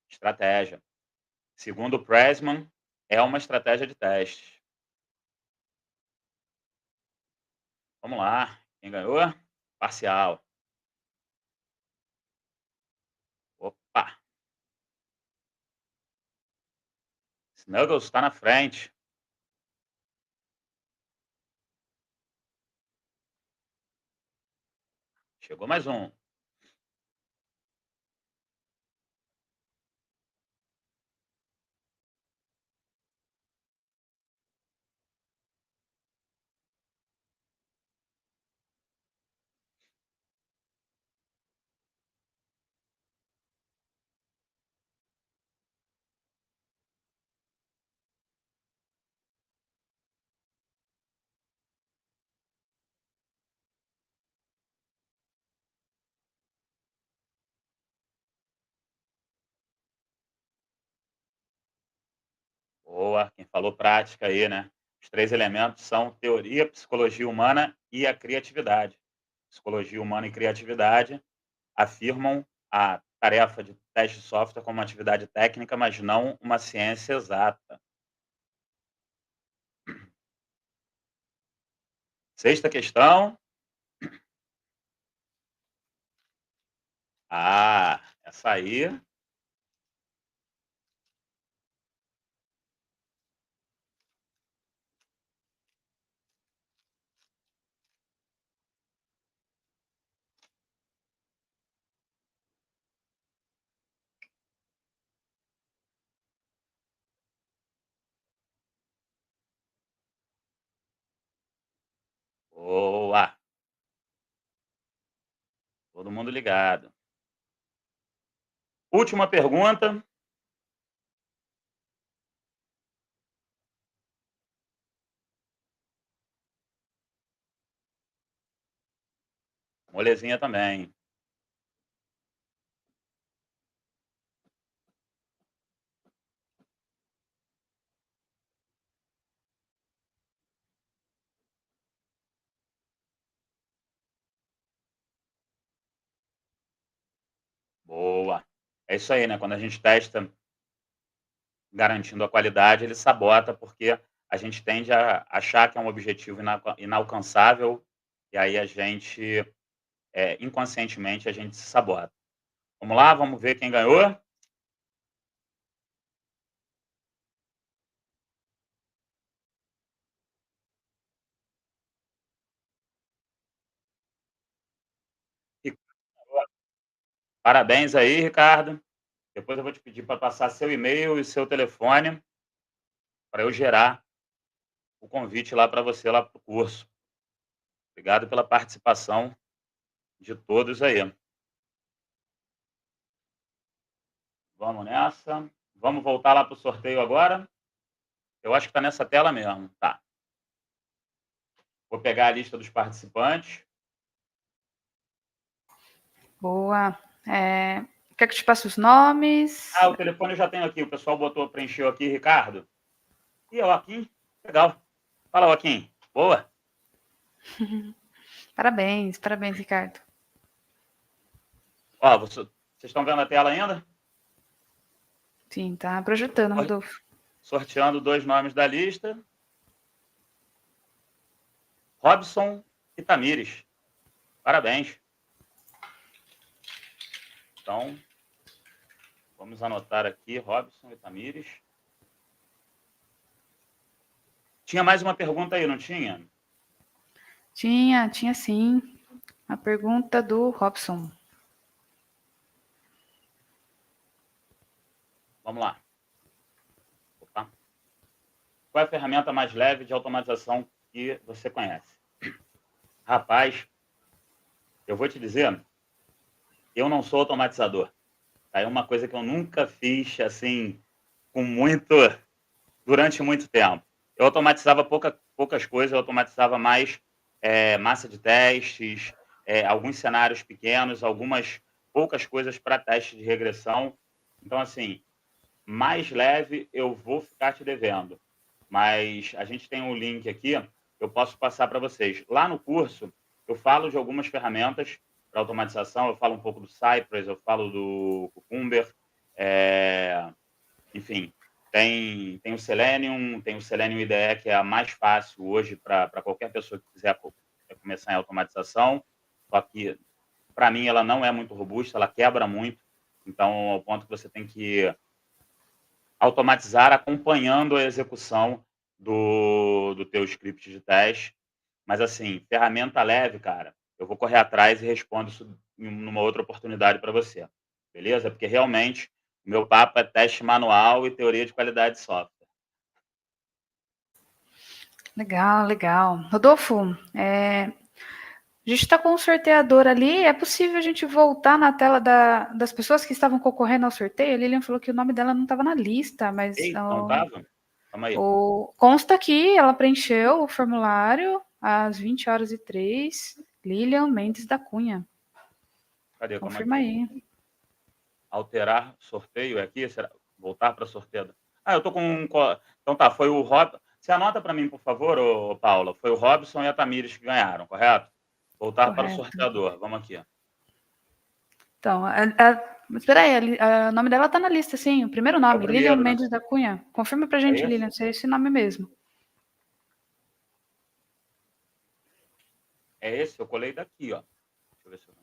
Estratégia. Segundo o Pressman, é uma estratégia de teste. Vamos lá. Quem ganhou? Parcial. Opa! Snuggles está na frente. Chegou mais um. Boa. Quem falou prática aí, né? Os 3 elementos são teoria, psicologia humana e a criatividade. Psicologia humana e criatividade afirmam a tarefa de teste de software como uma atividade técnica, mas não uma ciência exata. Sexta questão. Ah, essa aí. Boa. Todo mundo ligado. Última pergunta. Molezinha também. Boa. É isso aí, né? Quando a gente testa garantindo a qualidade, ele sabota, porque a gente tende a achar que é um objetivo inalcançável, e aí a gente, inconscientemente, a gente se sabota. Vamos lá, vamos ver quem ganhou? Parabéns aí, Ricardo. Depois eu vou te pedir para passar seu e-mail e seu telefone para eu gerar o convite lá para você, lá para o curso. Obrigado pela participação de todos aí. Vamos nessa. Vamos voltar lá para o sorteio agora. Eu acho que está nessa tela mesmo. Tá. Vou pegar a lista dos participantes. Boa. Quer que eu te passe os nomes? O telefone eu já tenho aqui. O pessoal preencheu aqui, Ricardo. E o Joaquim? Legal. Fala, Joaquim. Boa. Parabéns, Ricardo. Vocês estão vendo a tela ainda? Sim, tá projetando, Rodolfo. Sorteando 2 nomes da lista. Robson e Tamires. Parabéns. Então, vamos anotar aqui, Robson e Tamires. Tinha mais uma pergunta aí, não tinha? Tinha sim. A pergunta do Robson. Vamos lá. Opa. Qual é a ferramenta mais leve de automatização que você conhece? Rapaz, eu vou te dizer, eu não sou automatizador. É uma coisa que eu nunca fiz, assim, durante muito tempo. Eu automatizava poucas coisas, eu automatizava mais massa de testes, alguns cenários pequenos, algumas poucas coisas para teste de regressão. Então, assim, mais leve eu vou ficar te devendo. Mas a gente tem um link aqui, eu posso passar para vocês. Lá no curso, eu falo de algumas ferramentas para automatização, eu falo um pouco do Cypress, eu falo do Cucumber, enfim, tem o Selenium IDE, que é a mais fácil hoje para qualquer pessoa que quiser começar em automatização, só que, para mim, ela não é muito robusta, ela quebra muito, então, ao ponto que você tem que automatizar acompanhando a execução do teu script de teste. Mas, assim, ferramenta leve, cara, eu vou correr atrás e respondo isso numa outra oportunidade para você. Beleza? Porque, realmente, o meu papo é teste manual e teoria de qualidade de software. Legal. Rodolfo, a gente está com um sorteador ali. É possível a gente voltar na tela das pessoas que estavam concorrendo ao sorteio? A Lilian falou que o nome dela não estava na lista, mas... Não estava? Calma aí. Consta aqui, ela preencheu o formulário às 20h03. Lilian Mendes da Cunha. Cadê? Confirma aí. Alterar sorteio é aqui? Será? Voltar para sorteio? Eu tô com... Então tá, foi o Rob... Você anota para mim, por favor, Paula. Foi o Robson e a Tamires que ganharam, correto? Voltar para o sorteador. Vamos aqui. Então, espera aí, o nome dela está na lista, sim. O primeiro nome, Lilian Mendes da Cunha. Confirma para a gente, Lilian, se é esse nome mesmo. É esse? Eu colei daqui, ó. Deixa eu ver se eu...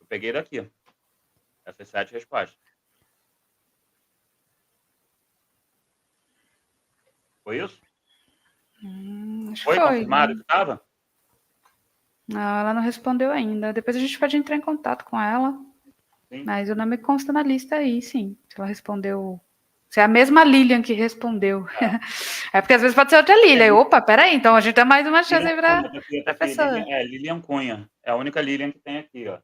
Eu peguei daqui. Essas 7 respostas. Foi isso? Acho Foi que foi. Confirmado que estava? Não, ela não respondeu ainda. Depois a gente pode entrar em contato com ela. Sim. Mas o nome consta na lista aí, sim. Se ela respondeu... Se é a mesma Lilian que respondeu. É porque às vezes pode ser outra Lilian. Opa, peraí, então a gente tem mais uma chance aí para a pessoa. Lilian Cunha. É a única Lilian que tem aqui, ó.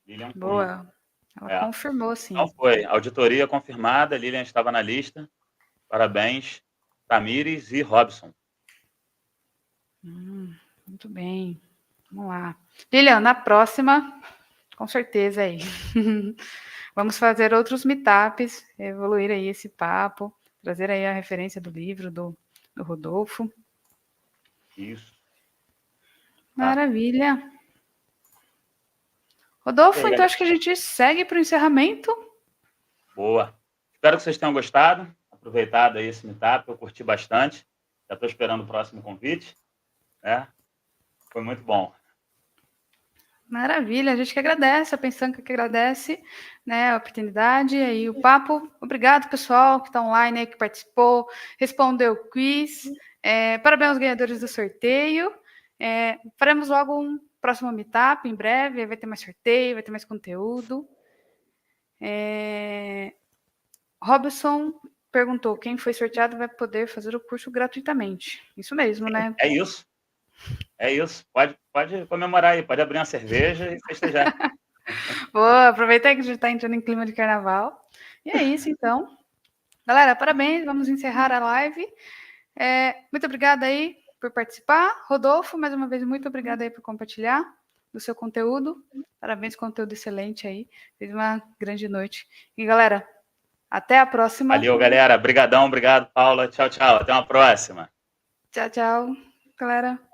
Lilian Cunha. Boa. Ela confirmou, sim. Então foi. Auditoria confirmada, Lilian estava na lista. Parabéns, Tamires e Robson. Muito bem. Vamos lá. Lilian, na próxima, com certeza aí. Vamos fazer outros meetups, evoluir aí esse papo, trazer aí a referência do livro do Rodolfo. Isso. Maravilha. Rodolfo, então acho que a gente segue para o encerramento. Boa. Espero que vocês tenham gostado, aproveitado aí esse meetup, eu curti bastante. Já estou esperando o próximo convite, né? Foi muito bom. Maravilha, a gente que agradece, a Pensanca que agradece, né, a oportunidade e o papo. Obrigado, pessoal, que está online aí, que participou, respondeu o quiz. Parabéns aos ganhadores do sorteio. Faremos logo um próximo meetup, em breve, vai ter mais sorteio, vai ter mais conteúdo. Robson perguntou, quem foi sorteado vai poder fazer o curso gratuitamente. Isso mesmo, né? É isso. É isso. Pode comemorar aí, pode abrir uma cerveja e festejar. Boa, aproveitar que a gente está entrando em clima de carnaval. E é isso, então. Galera, parabéns, vamos encerrar a live. Muito obrigada aí por participar. Rodolfo, mais uma vez, muito obrigada aí por compartilhar do seu conteúdo. Parabéns, conteúdo excelente aí. Fez uma grande noite. E, galera, até a próxima. Valeu, galera. Obrigadão, obrigado, Paula. Tchau, tchau. Até uma próxima. Tchau, tchau, galera.